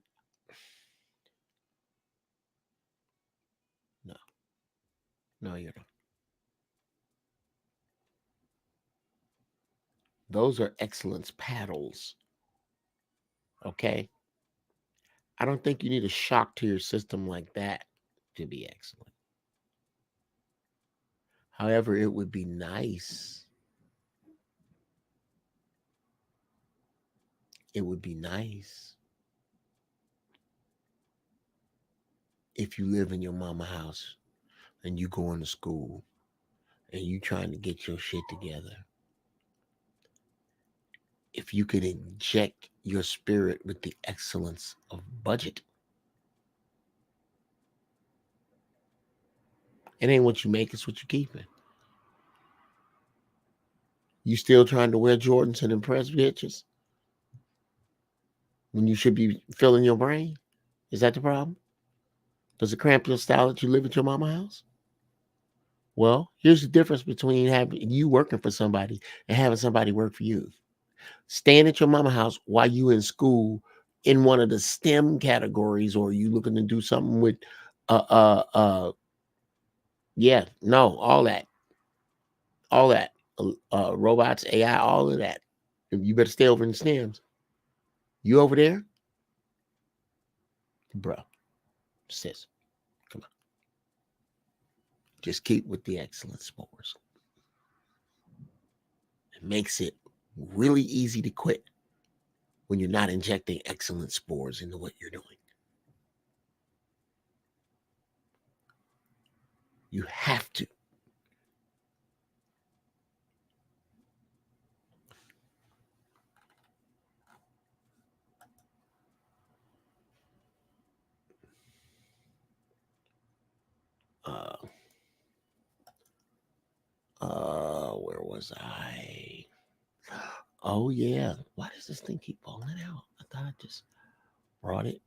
Speaker 2: no, no, you're not. Those are excellence paddles. Okay. I don't think you need a shock to your system like that to be excellent. However, it would be nice. It would be nice if you live in your mama house and you going to school and you trying to get your shit together. If you could inject your spirit with the excellence of budget, it ain't what you make, it's what you keeping. You still trying to wear Jordans and impress bitches when you should be filling your brain? Is that the problem? Does it cramp your style that you live at your mama house? Well, here's the difference between having you working for somebody and having somebody work for you. Staying at your mama house while you in school in one of the STEM categories, or you looking to do something with uh uh uh yeah, no, all that, robots, AI, all of that. You better stay over in the STEMs. You over there, bro, sis, come on. Just keep with the excellent spores. It makes it really easy to quit when you're not injecting excellent spores into what you're doing. You have to. Uh, where was I? Oh yeah. Why does this thing keep falling out? I thought I just brought it.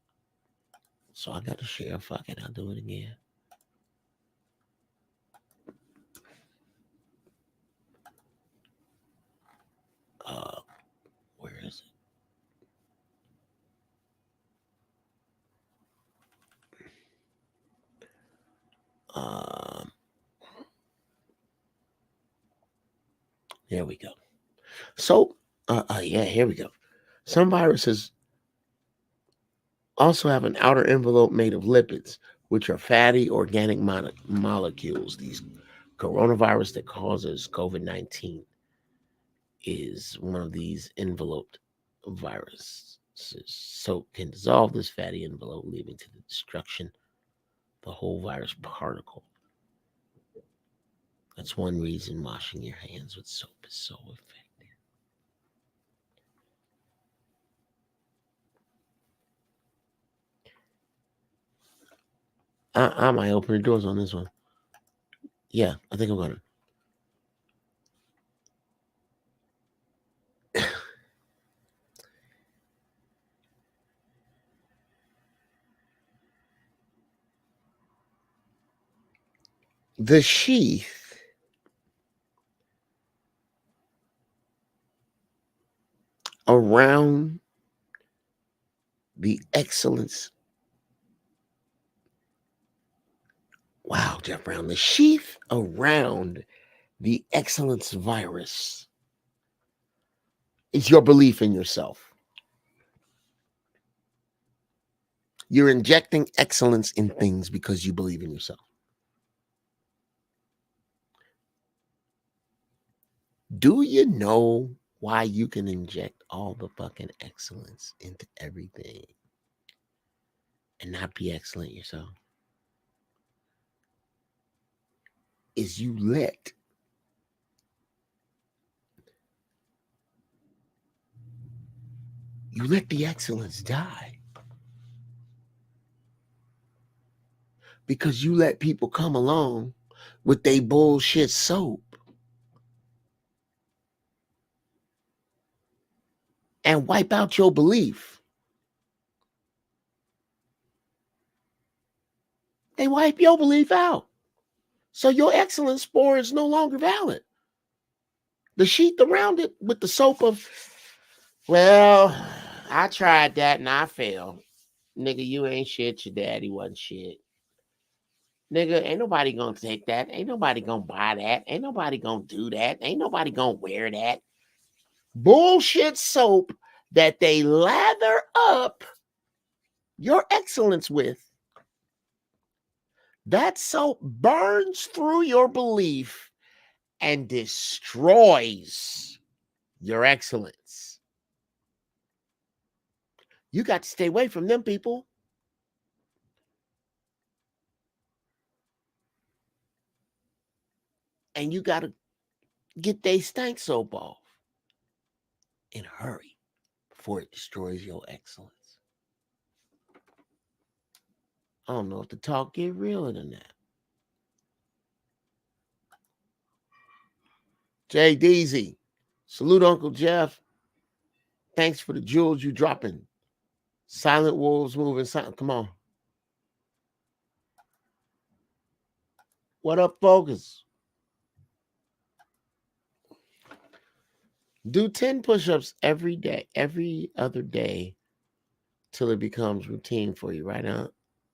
Speaker 2: So I got to share. Fuck it. I'll do it again. Here we go. So, yeah, here we go. Some viruses also have an outer envelope made of lipids, which are fatty organic molecules. These coronavirus that causes COVID-19 is one of these enveloped viruses. So can dissolve this fatty envelope, leading to the destruction of the whole virus particle. That's one reason washing your hands with soap is so effective. I might open the doors on this one. Yeah, I think I'm gonna. The sheath around the excellence. Wow, Jeff Brown. The sheath around the excellence virus is your belief in yourself. You're injecting excellence in things because you believe in yourself. Do you know why you can inject all the fucking excellence into everything and not be excellent yourself? Is you let the excellence die because you let people come along with they bullshit soap and wipe out your belief. They wipe your belief out. So your excellence spore is no longer valid. The sheath around it with the soap of, well, I tried that and I failed. Nigga, you ain't shit. Your daddy wasn't shit. Nigga, ain't nobody gonna take that. Ain't nobody gonna buy that. Ain't nobody gonna do that. Ain't nobody gonna wear that. Bullshit soap that they lather up your excellence with. That soap burns through your belief and destroys your excellence. You got to stay away from them people. And you got to get they stank soap off in a hurry before it destroys your excellence. I don't know if the talk get realer than that. Jay Deasy, salute Uncle Jeff. Thanks for the jewels you dropping. Silent wolves moving silent. Come on. What up, focus? Do 10 push-ups every day, every other day, till it becomes routine for you, right now?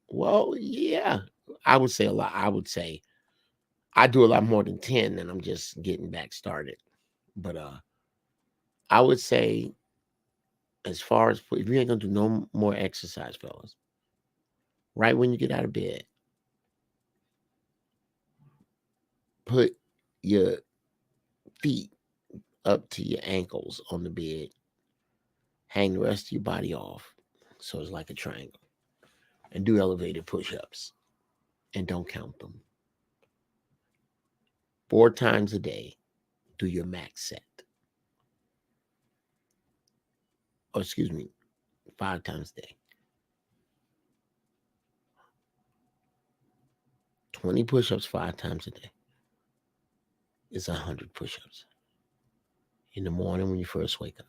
Speaker 2: Well, yeah. I would say a lot. I would say I do a lot more than 10 and I'm just getting back started. But I would say as far as if you ain't gonna do no more exercise, fellas, right when you get out of bed, put your feet up to your ankles on the bed, hang the rest of your body off. So it's like a triangle. And do elevated push-ups. And don't count them. 4 times a day, do your max set. Or excuse me, 5 times a day. 20 push-ups 5 times a day is 100 push-ups. In the morning when you first wake up.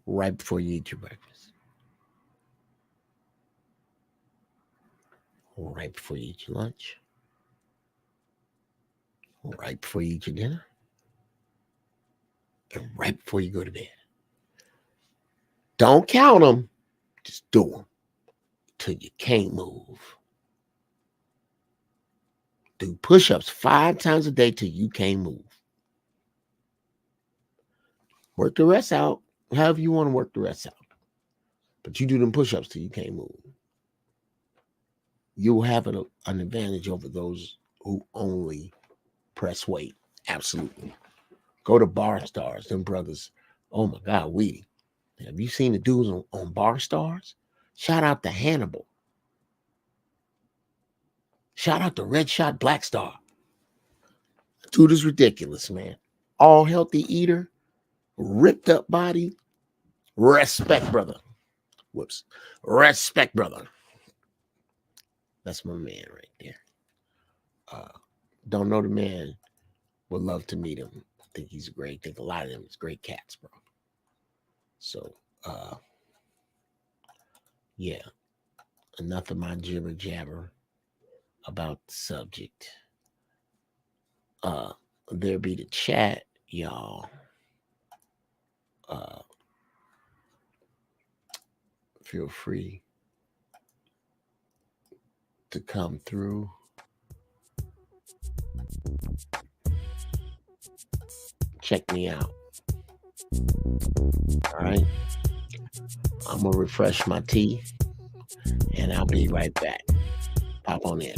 Speaker 2: Right before you eat your breakfast. Right before you eat your lunch. Right before you eat your dinner. And right before you go to bed. Don't count them. Just do them till you can't move. Do push-ups 5 times a day till you can't move. Work the rest out, however you want to work the rest out. But you do them push-ups till you can't move. You'll have an advantage over those who only press weight. Absolutely. Go to Bar Stars, them brothers. Oh my God, have you seen the dudes on Bar Stars? Shout out to Hannibal. Shout out to Red Shot Black Star. Dude is ridiculous, man. All healthy eater, ripped up body. Respect, brother. Whoops. Respect, brother. That's my man right there. Don't know the man. Would love to meet him. I think he's great. I think a lot of them is great cats, bro. So, yeah. Enough of my jibber jabber about the subject. There be the chat, y'all. Feel free to come through. Check me out. All right. I'm going to refresh my tea and I'll be right back. Pop on in.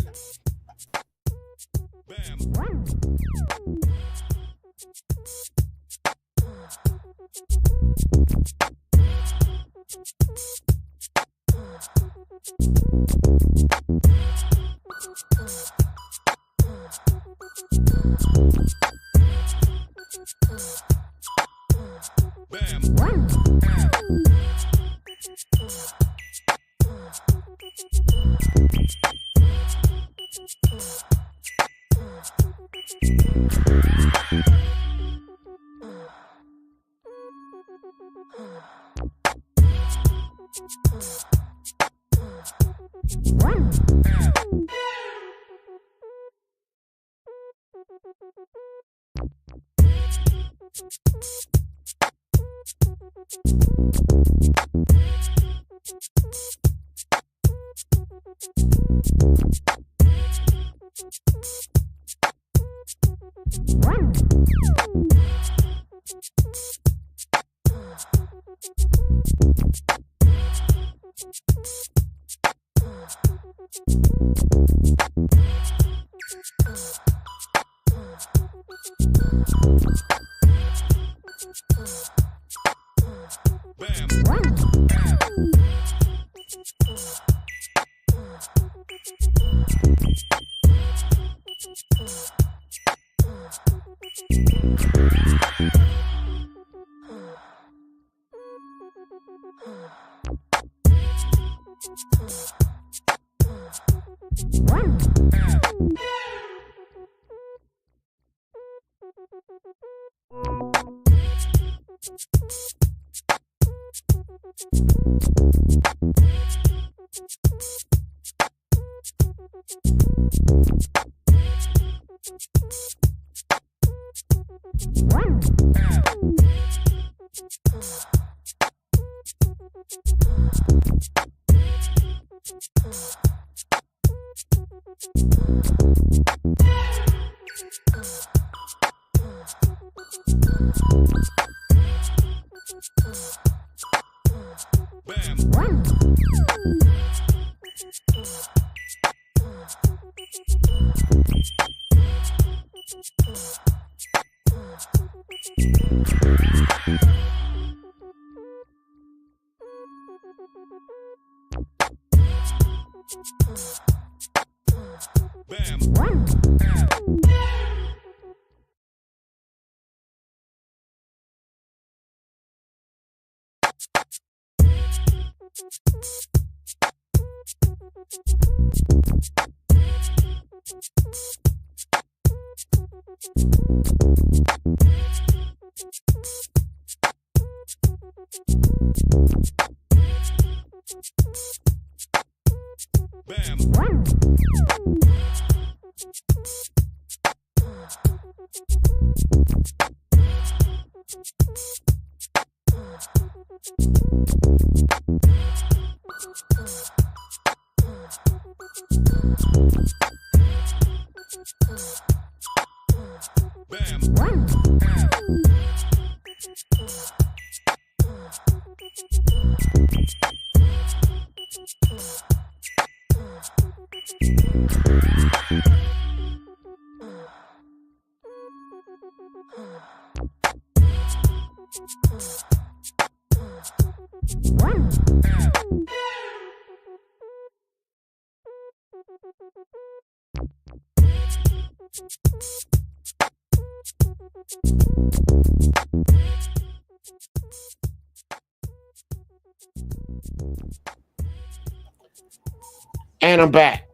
Speaker 2: And I'm back.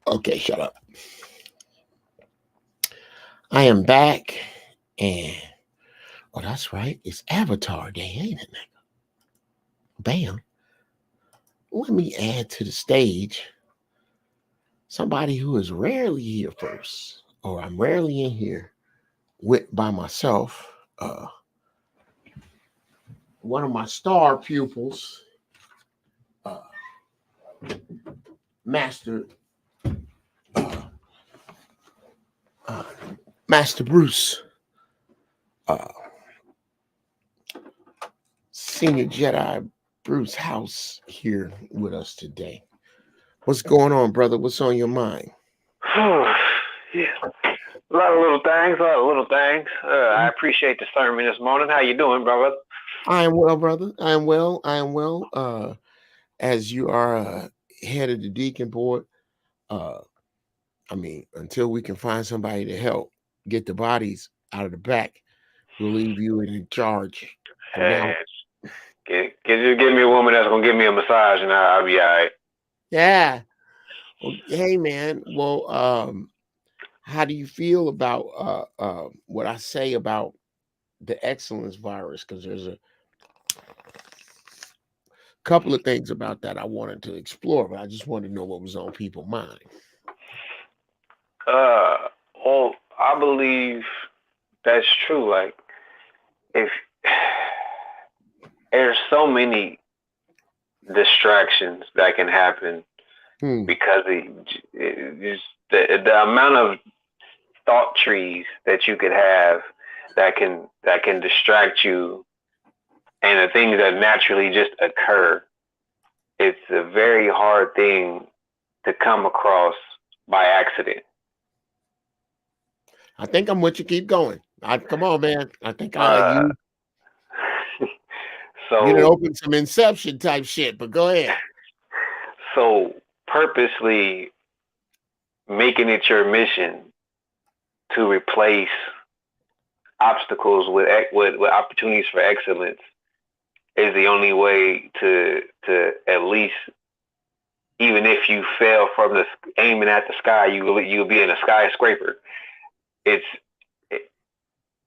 Speaker 2: Okay, shut up. I am back, and oh, that's right. It's Avatar Day, ain't it, nigga? Bam. Let me add to the stage somebody who is rarely here first, or I'm rarely in here with by myself. One of my star pupils, uh, Master uh, uh, Master Bruce, uh, Senior Jedi Bruce House, here with us today. What's going on, brother? What's on your mind?
Speaker 3: Yeah, a lot of little things, a lot of little things. I appreciate the sermon this morning. How you doing, brother?
Speaker 2: I am well, brother. I am well. I am well. As you are head of the deacon board, uh, I mean, until we can find somebody to help get the bodies out of the back, we'll leave you in charge for now.
Speaker 3: Hey, can you give me a woman that's gonna give me a massage and I'll be all right.
Speaker 2: Yeah. Well, hey, man. Well, how do you feel about what I say about the excellence virus? Because there's a couple of things about that I wanted to explore, but I just wanted to know what was on people's mind.
Speaker 3: Well, I believe that's true. Like, if there's so many distractions that can happen
Speaker 2: Hmm.
Speaker 3: because just the amount of thought trees that you could have that can distract you and the things that naturally just occur. It's a very hard thing to come across by accident.
Speaker 2: I think I'm with you. Keep going. Come on, man. I think
Speaker 3: Uh,
Speaker 2: you didn't
Speaker 3: so
Speaker 2: open some Inception type shit, but go ahead.
Speaker 3: so purposely making it your mission to replace obstacles with opportunities for excellence is the only way to at least, even if you fail from the aiming at the sky, you'll be in a skyscraper. It's it,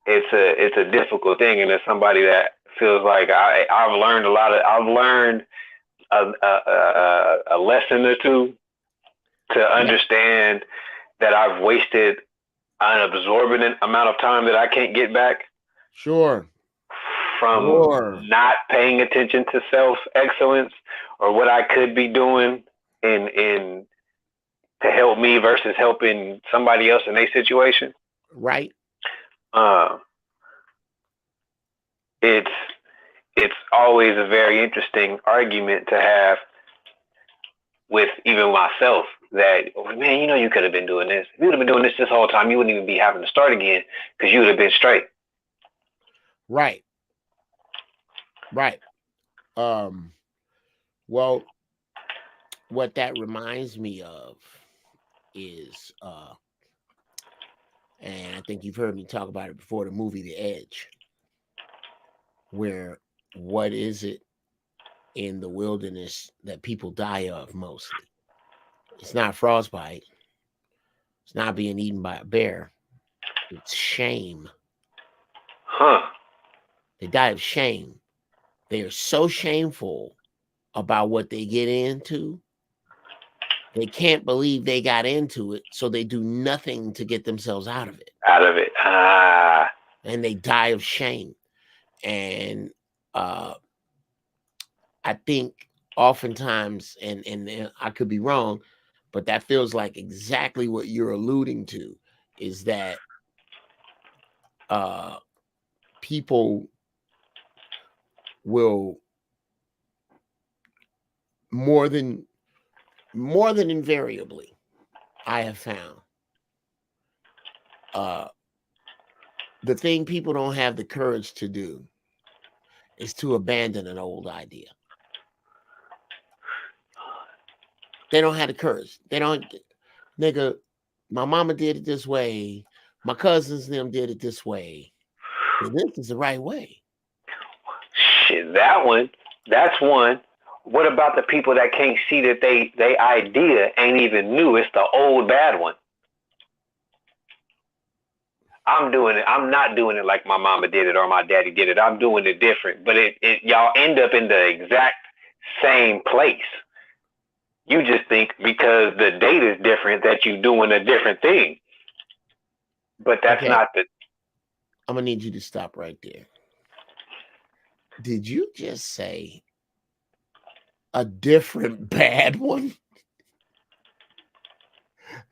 Speaker 3: it's a difficult thing, and as somebody that feels like I've learned a lot of I've learned a lesson or two to
Speaker 2: Yeah,
Speaker 3: understand that I've wasted an absorbent amount of time that I can't get back
Speaker 2: sure.
Speaker 3: from
Speaker 2: Sure.
Speaker 3: not paying attention to self excellence or what I could be doing in to help me versus helping somebody else in a situation.
Speaker 2: Right.
Speaker 3: Uh, it's it's always a very interesting argument to have with even myself that, oh, man, you could have been doing this. If you would have been doing this whole time, you wouldn't even be having to start again because you would have been straight.
Speaker 2: Right. Right. Um, well, what that reminds me of is and I think you've heard me talk about it before, the movie The Edge, where what is it in the wilderness that people die of mostly? It's not frostbite, it's not being eaten by a bear, it's shame.
Speaker 3: Huh.
Speaker 2: They die of shame. They are so shameful about what they get into. They can't believe they got into it, so they do nothing to get themselves out of it.
Speaker 3: Out of it. Ah.
Speaker 2: And they die of shame. And uh, I think oftentimes, and I could be wrong, but that feels like exactly what you're alluding to is that people will more than invariably, I have found, the thing people don't have the courage to do is to abandon an old idea. They don't have the courage. They don't, nigga, my mama did it this way. My cousins and them did it this way. And this is the right way.
Speaker 3: Shit, that's one. What about the people that can't see that they idea ain't even new? It's the old bad one. I'm doing it. I'm not doing it like my mama did it or my daddy did it. I'm doing it different. But it y'all end up in the exact same place. You just think because the date is different that you're doing a different thing. But that's not the.
Speaker 2: I'm gonna need you to stop right there. Did you just say a different bad one?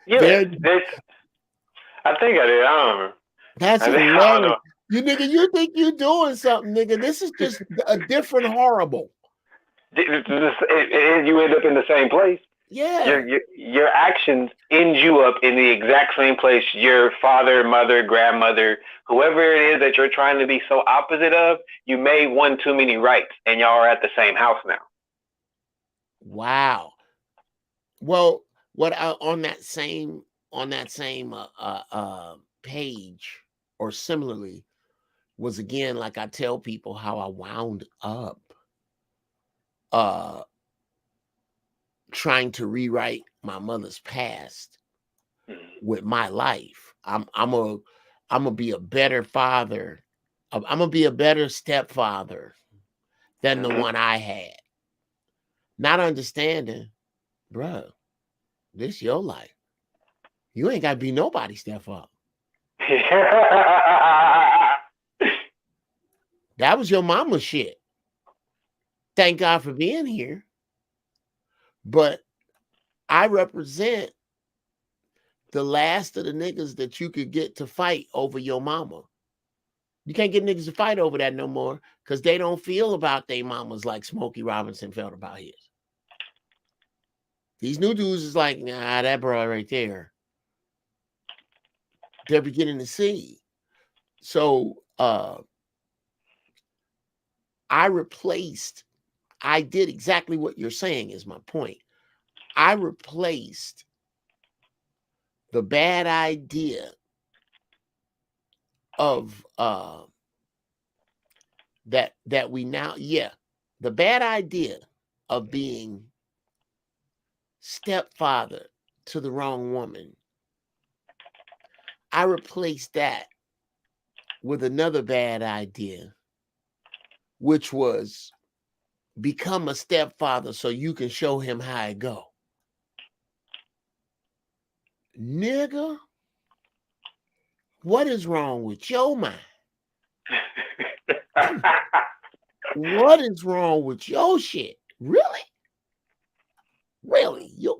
Speaker 3: Yeah, I think I did. I don't remember.
Speaker 2: That's hilarious. You nigga, you think you doing something, nigga. This is just a different horrible.
Speaker 3: You end up in the same place.
Speaker 2: Yeah.
Speaker 3: Your actions end you up in the exact same place your father, mother, grandmother, whoever it is that you're trying to be so opposite of, you made one too many rights and y'all are at the same house now.
Speaker 2: Wow. Well, what on that same page or similarly was, again, like I tell people how I wound up trying to rewrite my mother's past with my life. I'm gonna be a better father. I'm gonna be a better stepfather than the one I had. Not understanding, bro, this your life. You ain't gotta be nobody's stepfather. That was your mama's shit. Thank God for being here. But I represent the last of the niggas that you could get to fight over your mama. You can't get niggas to fight over that no more because they don't feel about their mamas like Smokey Robinson felt about his. These new dudes is like, nah, that bro right there. They're beginning to see. So I did exactly what you're saying is my point. I replaced the bad idea of that we now, the bad idea of being stepfather to the wrong woman. I replaced that with another bad idea, which was become a stepfather so you can show him how it go. Nigga, what is wrong with your mind? What is wrong with your shit? Really? Really? You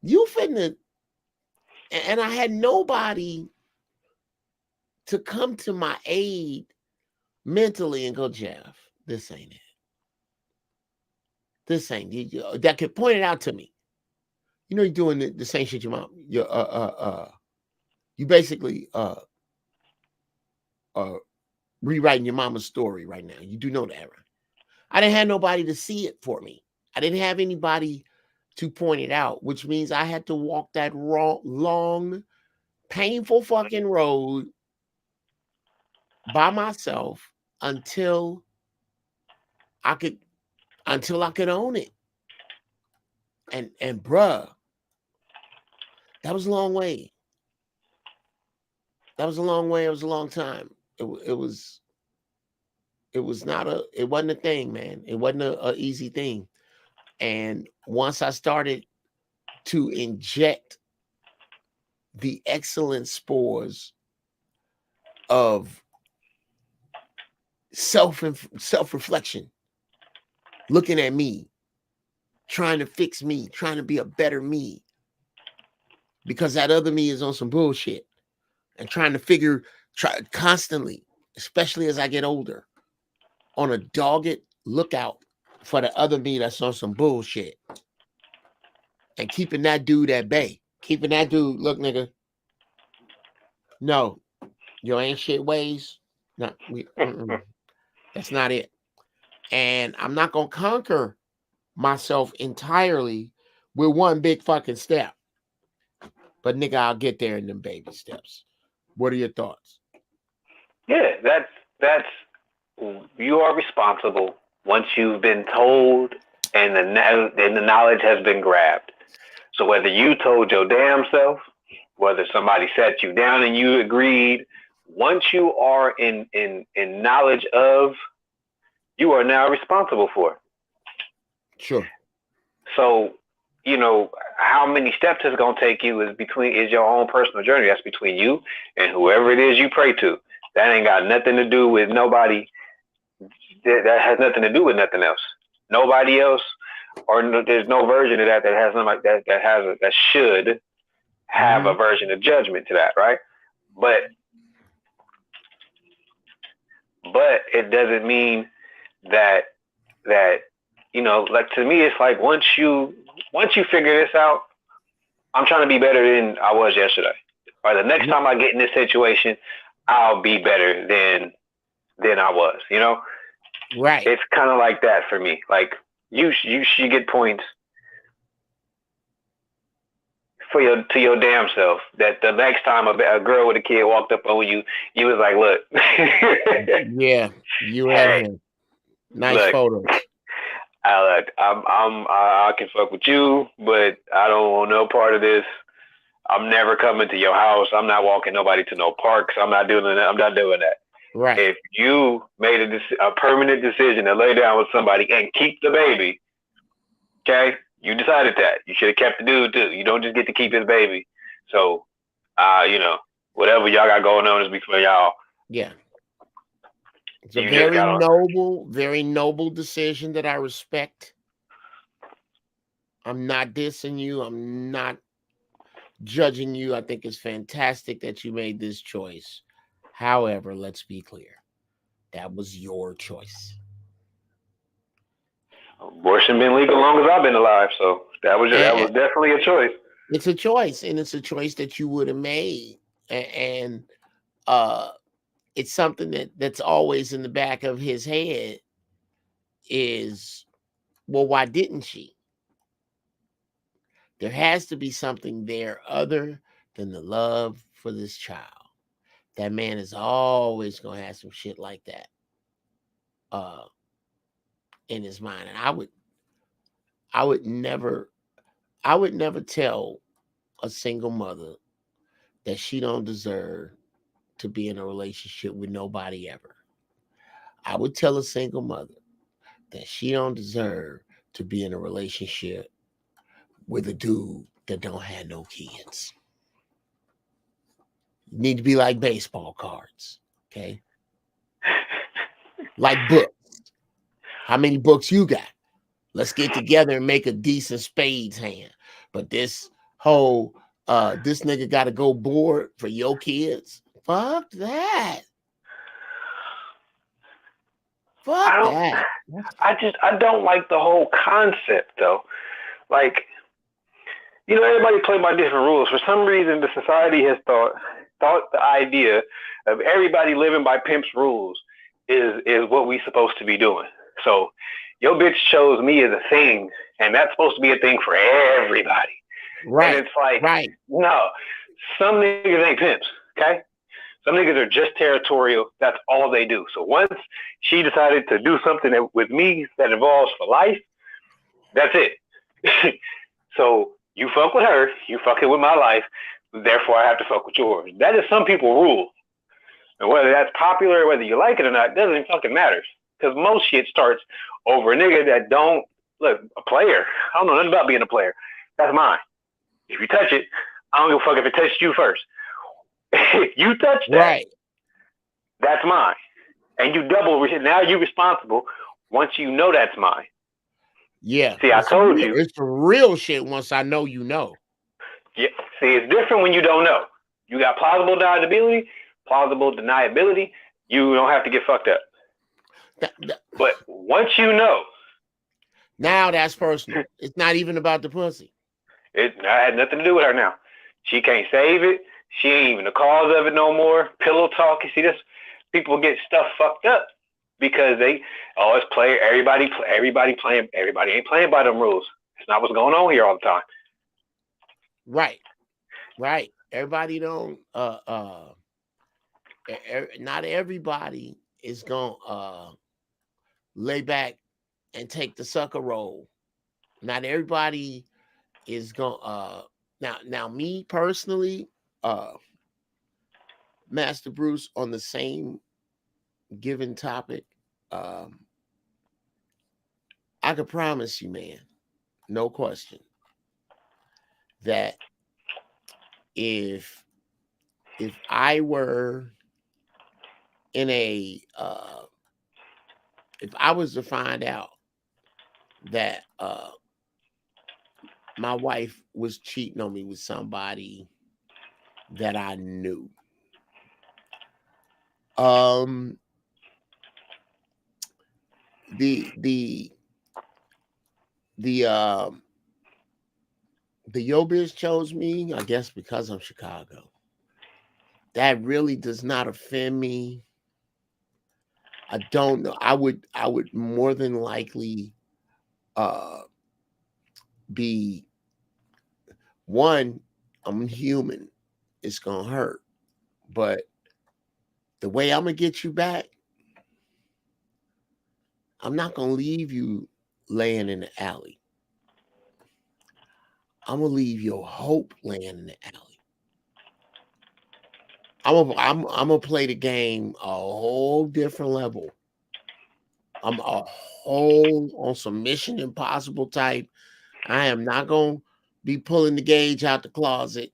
Speaker 2: finna, and I had nobody to come to my aid mentally and go, Jeff, this ain't it. This ain't it. That could point it out to me. You know, you're doing the same shit your mom. You basically rewriting your mama's story right now. You do know that, right? I didn't have nobody to see it for me. I didn't have anybody to point it out, which means I had to walk that long, painful fucking road by myself until I could own it. And bruh, that was a long way. That was a long way. It was a long time. It wasn't a thing, man. It wasn't a easy thing. And once I started to inject the excellent spores of self-reflection, looking at me, trying to fix me, trying to be a better me, because that other me is on some bullshit. and trying to try constantly, especially as I get older, on a dogged lookout for the other me that's on some bullshit, and keeping that dude at bay, keeping that dude, look, nigga, no, your ain't shit ways, no, that's not it. And I'm not gonna conquer myself entirely with one big fucking step. But nigga, I'll get there in them baby steps. What are your thoughts?
Speaker 3: Yeah, that's you are responsible once you've been told and the knowledge has been grabbed. So whether you told your damn self, whether somebody sat you down and you agreed, once you are in knowledge of, you are now responsible for it.
Speaker 2: Sure.
Speaker 3: So, you know, how many steps it's gonna take you is your own personal journey. That's between you and whoever it is you pray to. That ain't got nothing to do with nobody. That has nothing to do with nothing else. Nobody else, or there's no version of that has something like that that should have a version of judgment to that, right? But it doesn't mean that you know, like, to me, it's like once you figure this out, I'm trying to be better than I was yesterday. Or the next time I get in this situation, I'll be better than I was. You know,
Speaker 2: right?
Speaker 3: It's kind of like that for me. Like you get points to your damn self. That the next time a girl with a kid walked up on you, you was like, look,
Speaker 2: yeah, you had him. Nice photos.
Speaker 3: I can fuck with you, but I don't want no part of this. I'm never coming to your house. I'm not walking nobody to no parks. I'm not doing that. I'm not doing that.
Speaker 2: Right.
Speaker 3: If you made a permanent decision to lay down with somebody and keep the baby, okay, you decided that. You should have kept the dude too. You don't just get to keep his baby. So, you know, whatever y'all got going on is between y'all.
Speaker 2: Yeah. It's a very noble decision that I respect. I'm not dissing you. I'm not judging you. I think it's fantastic that you made this choice. However, let's be clear. That was your choice.
Speaker 3: Abortion been legal as long as I've been alive, so that was definitely a choice.
Speaker 2: It's a choice, and it's a choice that you would have made. And it's something that's always in the back of his head is, well, why didn't she? There has to be something there other than the love for this child. That man is always going to have some shit like that in his mind. And I would never tell a single mother that she don't deserve to be in a relationship with nobody ever. I would tell a single mother that she don't deserve to be in a relationship with a dude that don't have no kids. You need to be like baseball cards, okay? Like books. How many books you got? Let's get together and make a decent spades hand. But this whole this nigga got to go board for your kids. Fuck that. Fuck that.
Speaker 3: I don't like the whole concept though. Like, you know, everybody play by different rules. For some reason, the society has thought the idea of everybody living by pimp's rules is what we supposed to be doing. So your bitch chose me as a thing, and that's supposed to be a thing for everybody.
Speaker 2: Right.
Speaker 3: And it's like, no, some niggas ain't pimps, okay? Some niggas are just territorial. That's all they do. So once she decided to do something with me that involves for life, that's it. So you fuck with her, you fucking with my life, therefore I have to fuck with yours. That is some people rule. And whether that's popular, whether you like it or not, doesn't fucking matter. Because most shit starts over a nigga that don't, look, a player. I don't know nothing about being a player. That's mine. If you touch it, I don't give a fuck if it touched you first. If you touch that, that's mine. And you now you're responsible once you know that's mine.
Speaker 2: Yeah.
Speaker 3: See, I told you.
Speaker 2: It's the real shit once I know you know.
Speaker 3: Yeah. See, it's different when you don't know. You got plausible deniability. You don't have to get fucked up. But once you know,
Speaker 2: now that's personal. It's not even about the pussy.
Speaker 3: it had nothing to do with her now. She can't save it. She ain't even the cause of it no more. Pillow talk. You see this? People get stuff fucked up because they always play. Everybody playing. Everybody ain't playing by them rules. It's not what's going on here all the time.
Speaker 2: Right. Everybody don't. Not everybody is gonna lay back and take the sucker role. Not everybody is gonna now me personally, Master Bruce, on the same given topic, I could promise you, man, no question, that if I were in a if I was to find out that my wife was cheating on me with somebody that I knew, the Yo Biz chose me, I guess because I'm Chicago. That really does not offend me. I don't know. I would more than likely be one, I'm human. It's gonna hurt. But the way I'm gonna get you back, I'm not gonna leave you laying in the alley. I'm gonna leave your hope laying in the alley. I'm gonna play the game a whole different level. I'm a whole on some Mission Impossible type. I am not gonna be pulling the gauge out the closet.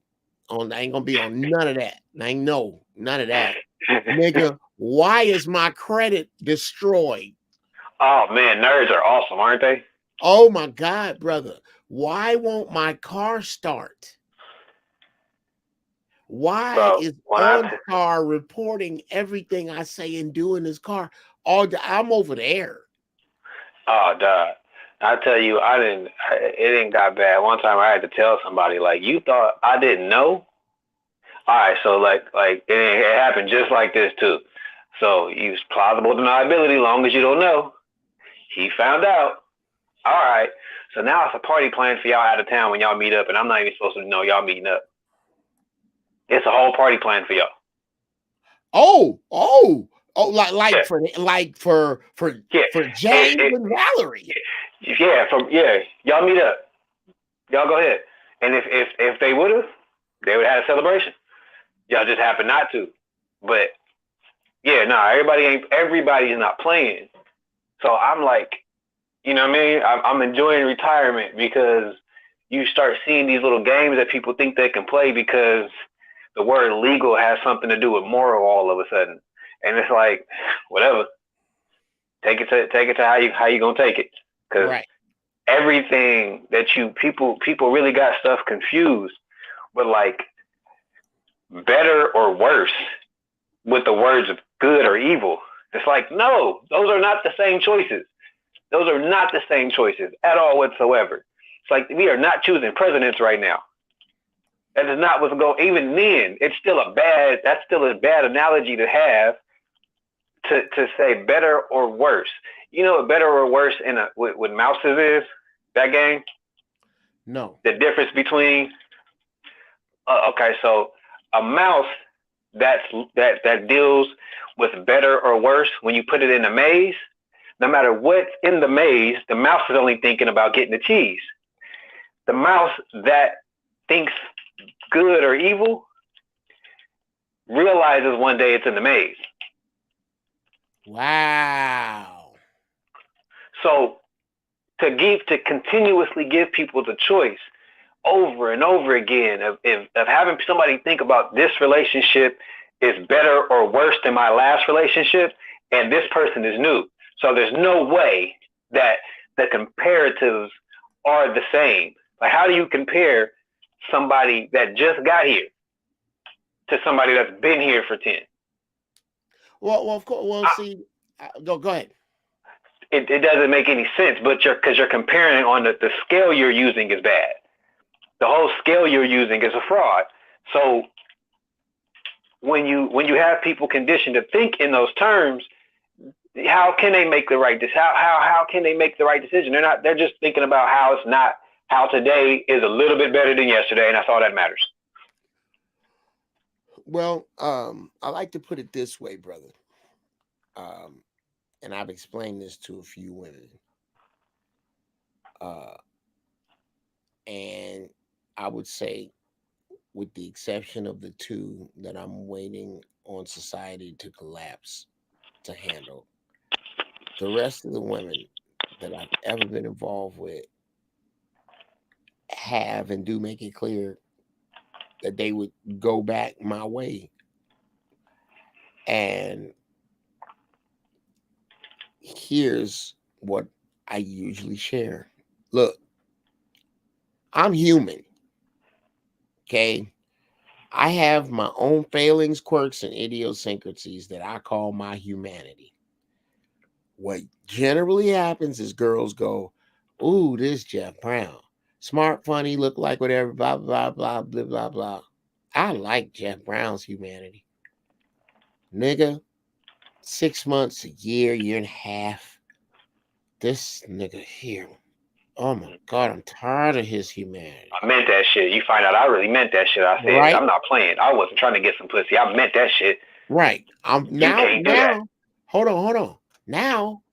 Speaker 2: I ain't gonna be on none of that. I ain't no none of that. Nigga, why is my credit destroyed?
Speaker 3: Oh man, nerds are awesome, aren't they?
Speaker 2: Oh my God, brother. Why won't my car start? Why
Speaker 3: So
Speaker 2: is
Speaker 3: when
Speaker 2: OnStar reporting everything I say and do in his car? I'm over there.
Speaker 3: oh dog, I tell you, it didn't got bad. One time I had to tell somebody like, you thought I didn't know? All right, so it happened just like this too. So use plausible deniability. Long as you don't know, he found out. All right, so now it's a party planned for y'all out of town when y'all meet up, and I'm not even supposed to know y'all meeting up. It's a whole party planned for y'all.
Speaker 2: Oh,
Speaker 3: Yeah.
Speaker 2: for James and Valerie.
Speaker 3: Y'all meet up. Y'all go ahead. And if they would have, they would have had a celebration. Y'all just happened not to. But yeah, no, everybody's not playing. So I'm like, you know what I mean? I'm enjoying retirement because you start seeing these little games that people think they can play because the word legal has something to do with moral all of a sudden. And it's like, whatever. Take it to how you gonna take it. Because
Speaker 2: Right.
Speaker 3: everything that people really got stuff confused with like better or worse with the words of good or evil. It's like, no, those are not the same choices. Those are not the same choices at all whatsoever. It's like we are not choosing presidents right now. That is not what's going. Even then, that's still a bad analogy to have to say better or worse. You know what better or worse with mouses is? That game?
Speaker 2: No.
Speaker 3: The difference between okay, so a mouse that deals with better or worse when you put it in a maze, no matter what's in the maze, the mouse is only thinking about getting the cheese. The mouse that thinks good or evil realizes one day it's in the maze.
Speaker 2: Wow.
Speaker 3: So to continuously give people the choice over and over again of having somebody think about this relationship is better or worse than my last relationship, and this person is new. So there's no way that the comparatives are the same. Like, how do you compare somebody that just got here to somebody that's been here for 10.
Speaker 2: Well, of course. Well, see, go ahead.
Speaker 3: It doesn't make any sense, but because you're comparing on the scale you're using is bad. The whole scale you're using is a fraud. So when you have people conditioned to think in those terms, how can they make the right how can they make the right decision? They're just thinking about how today is a little bit better than yesterday, and that's all that matters.
Speaker 2: Well, I like to put it this way, brother. And I've explained this to a few women. And I would say, with the exception of the two that I'm waiting on society to collapse to handle, the rest of the women that I've ever been involved with have and do make it clear that they would go back my way. And here's what I usually share. Look, I'm human. Okay. I have my own failings, quirks, and idiosyncrasies that I call my humanity. What generally happens is girls go, "Ooh, this Jeff Brown. Smart, funny, look like whatever, blah, blah, blah, blah, blah, blah." I like Jeff Brown's humanity. Nigga, 6 months, a year, year and a half. This nigga here. Oh my God, I'm tired of his humanity.
Speaker 3: I meant that shit. You find out I really meant that shit. I said,
Speaker 2: Right.
Speaker 3: I'm not playing. I wasn't trying to get some pussy. I meant that shit.
Speaker 2: Right. Now, hold on. Now,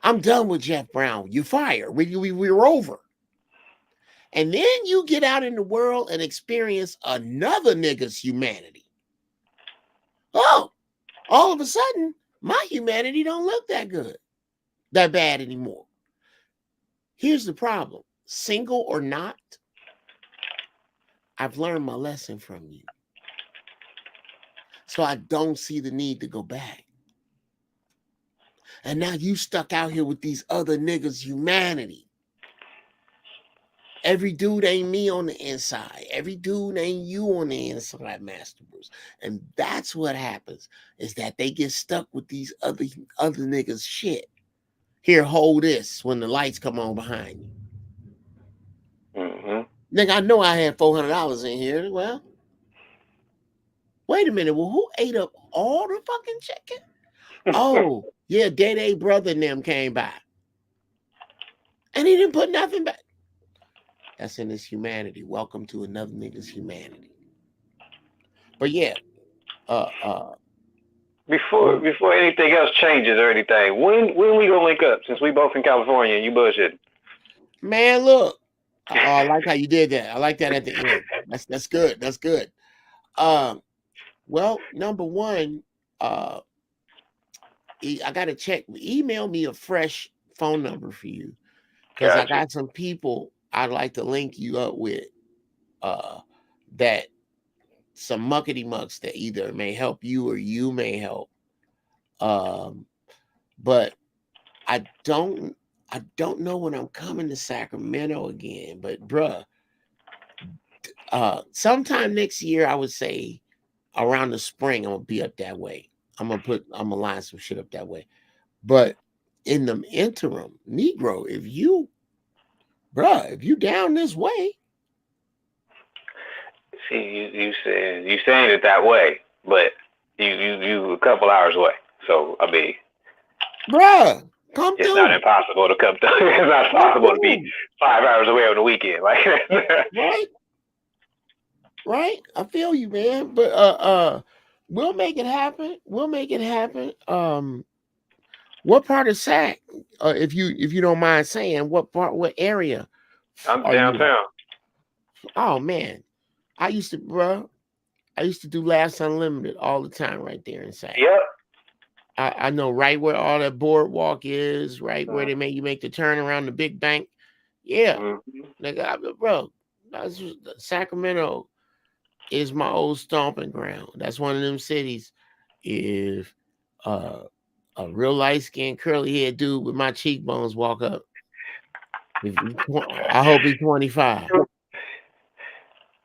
Speaker 2: I'm done with Jeff Brown. You fired. We're over. And then you get out in the world and experience another nigga's humanity. Oh, all of a sudden, my humanity don't look that bad anymore. Here's the problem. Single or not, I've learned my lesson from you. So I don't see the need to go back. And now you stuck out here with these other niggas' humanity. Every dude ain't me on the inside. Every dude ain't you on the inside, Master Bruce. And that's what happens, is that they get stuck with these other niggas' shit. Here, hold this when the lights come on behind you.
Speaker 3: Mm-hmm.
Speaker 2: Nigga, I know I had $400 in here. Well, wait a minute. Well, who ate up all the fucking chicken? Oh, yeah, Day brother and them came by. And he didn't put nothing back. That's in his humanity. Welcome to another nigga's humanity. But yeah,
Speaker 3: before anything else changes or anything, when we gonna link up? Since we both in California and you bullshit.
Speaker 2: Man, look. I like how you did that. I like that at the end. That's good. That's good. Well, number one, I gotta check. Email me a fresh phone number for you, because I got some people I'd like to link you up with. That some muckety mucks that either may help you or you may help. But I don't know when I'm coming to Sacramento again. But bruh, sometime next year, I would say around the spring, I'm gonna be up that way. I'm gonna line some shit up that way. But in the interim, Negro, if you down this way.
Speaker 3: See, you saying it that way, but you a couple hours away. So I mean,
Speaker 2: bruh, come through.
Speaker 3: It's not impossible to come through. It's not possible to be 5 hours away on the weekend, like
Speaker 2: right. I feel you, man. But we'll make it happen. What part of Sac? If you don't mind saying, what area?
Speaker 3: I'm downtown.
Speaker 2: Oh man, I used to do Laughs Unlimited all the time right there in Sac.
Speaker 3: Yep.
Speaker 2: I know right where all that boardwalk is, right where you make the turn around the big bank. Yeah, bro, Sacramento is my old stomping ground. That's one of them cities. If a real light-skinned, curly-haired dude with my cheekbones walk up, I hope he's 25.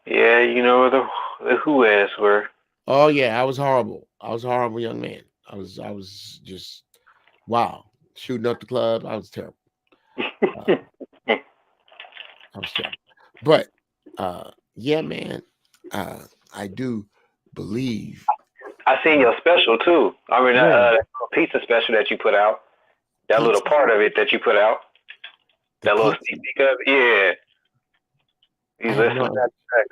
Speaker 3: Yeah, you know Who asked were?
Speaker 2: Oh yeah, I was horrible. I was a horrible young man. I was just wow. Shooting up the club. I was terrible. Uh, I was terrible. But yeah, man. I do believe
Speaker 3: I seen
Speaker 2: that
Speaker 3: your special too. I mean,
Speaker 2: when
Speaker 3: pizza special that you put out. That little
Speaker 2: pizza,
Speaker 3: part of it that you put out.
Speaker 2: the
Speaker 3: That little
Speaker 2: pizza.
Speaker 3: sneak peek of it. Yeah.
Speaker 2: I
Speaker 3: You
Speaker 2: have
Speaker 3: listen to
Speaker 2: no
Speaker 3: that track.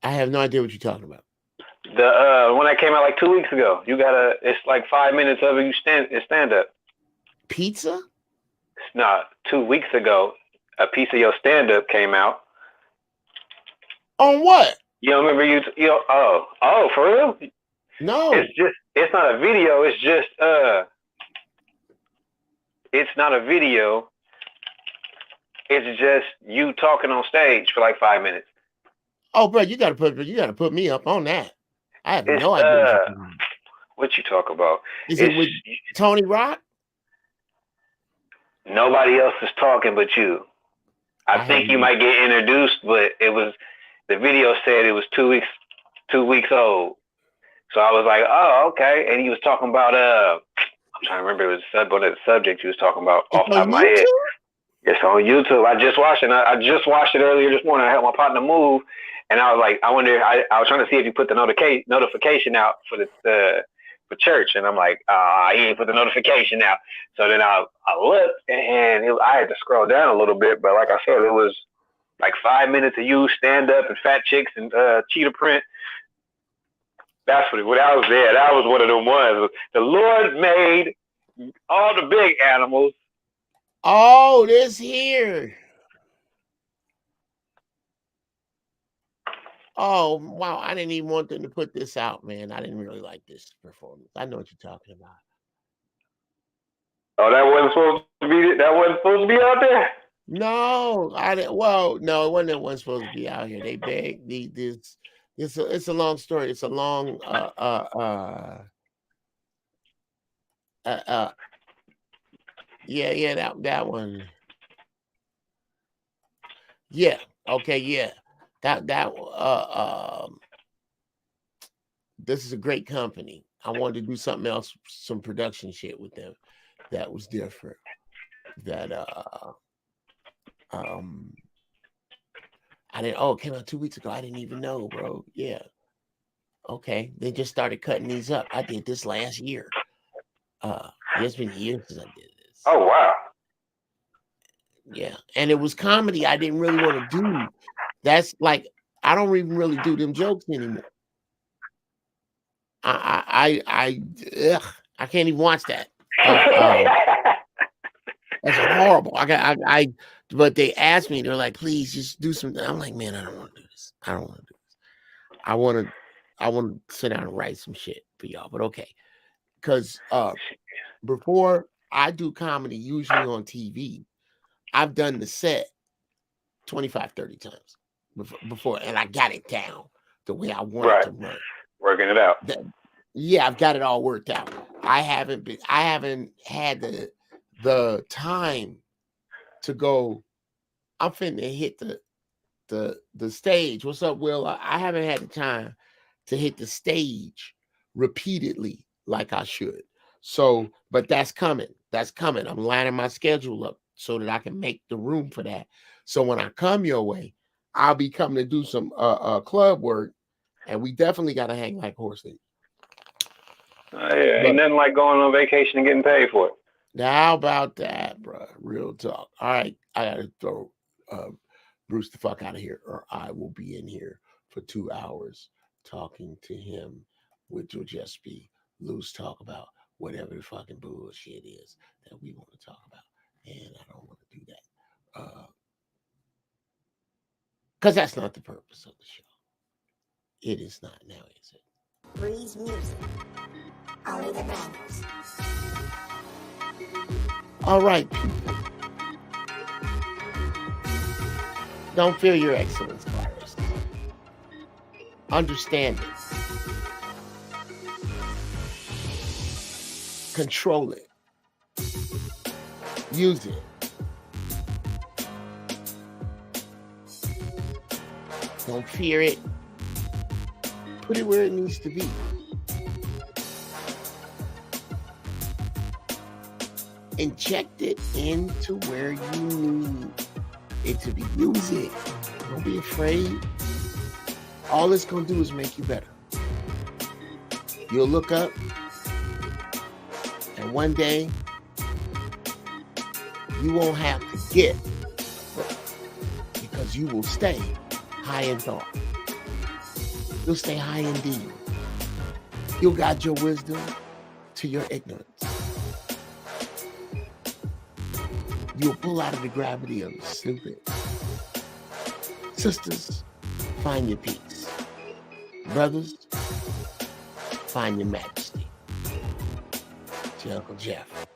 Speaker 2: I have no idea what you're talking about.
Speaker 3: The one that came out like 2 weeks ago. You got it's like 5 minutes of it. It's stand up.
Speaker 2: Pizza?
Speaker 3: It's not 2 weeks ago. A piece of your stand up came out.
Speaker 2: On what?
Speaker 3: You don't remember oh for real?
Speaker 2: No.
Speaker 3: It's not a video. It's not a video. It's just you talking on stage for like 5 minutes.
Speaker 2: Oh, bro, you gotta put me up on that. I have
Speaker 3: It's
Speaker 2: no idea what you're talking about.
Speaker 3: what you talk about.
Speaker 2: Is it
Speaker 3: It's
Speaker 2: with Tony Rock?
Speaker 3: nobody else is talking but you. I think you might get introduced, but the video said it was 2 weeks old. So I was like, oh, okay. And he was talking about I'm trying to remember it was one of the subjects he was talking about
Speaker 2: It's
Speaker 3: off the top
Speaker 2: on
Speaker 3: of my head.
Speaker 2: YouTube?
Speaker 3: It's on YouTube. I just watched it. I just watched it earlier this morning. I helped my partner move, and I was like, I wonder. I was trying to see if you put the notification out for for Churxh, and I'm like, he ain't put the notification out. So then I looked, and I had to scroll down a little bit, but like I said, it was like 5 minutes of you stand up and fat chicks and cheetah print. That's what that was there. That was one of them ones. The Lord made all the big animals.
Speaker 2: Oh, this here. Oh, wow. I didn't even want them to put this out, man. I didn't really like this performance. I know what you're talking about.
Speaker 3: Oh, that wasn't supposed to be out there?
Speaker 2: No, I didn't. Well, no, it wasn't supposed to be out here. They begged this. It's a long story. It's a long yeah, that one. Yeah. Okay. Yeah. That this is a great company. I wanted to do something else, some production shit with them that was different. That I didn't. Oh, it came out 2 weeks ago. I didn't even know, bro. Yeah. Okay. They just started cutting these up. I did this last year. It's been years since I did this.
Speaker 3: Oh wow.
Speaker 2: Yeah, and it was comedy. I didn't really want to do. That's like I don't even really do them jokes anymore. I can't even watch that. That's horrible. But they asked me. They're like, please just do something. I'm like, man, I don't want to do this. I don't want to do this. I want to sit down and write some shit for y'all. But okay, because before I do comedy, usually on TV, I've done the set 25, 30 times before, and I got it down the way I want it to run.
Speaker 3: Working it out.
Speaker 2: Yeah, I've got it all worked out. I haven't had the time to go. I'm finna hit the stage. What's up, Will? I haven't had the time to hit the stage repeatedly like I should. So, but that's coming. That's coming. I'm lining my schedule up so that I can make the room for that. So when I come your way, I'll be coming to do some club work, and we definitely got to hang like horses.
Speaker 3: Yeah, ain't nothing like going on vacation and getting paid for it.
Speaker 2: How about that, bro? Real talk. All right, I gotta throw Bruce the fuck out of here, or I will be in here for 2 hours talking to him, which will just be loose talk about whatever the fucking bullshit is that we want to talk about. And I don't want to do that. Because that's not the purpose of the show. It is not now, is it?
Speaker 4: Breeze music. Only the bangers.
Speaker 2: All right, people. Don't fear your excellence virus. Understand it. Control it. Use it. Don't fear it. Put it where it needs to be. Inject it into where you need it to be. Use it. Don't be afraid. All it's going to do is make you better. You'll look up, and one day, you won't have to get, because you will stay high in thought. You'll stay high indeed. You'll guide your wisdom to your ignorance. You'll pull out of the gravity of the stupid. Sisters, find your peace. Brothers, find your majesty. It's your Uncle Jeff.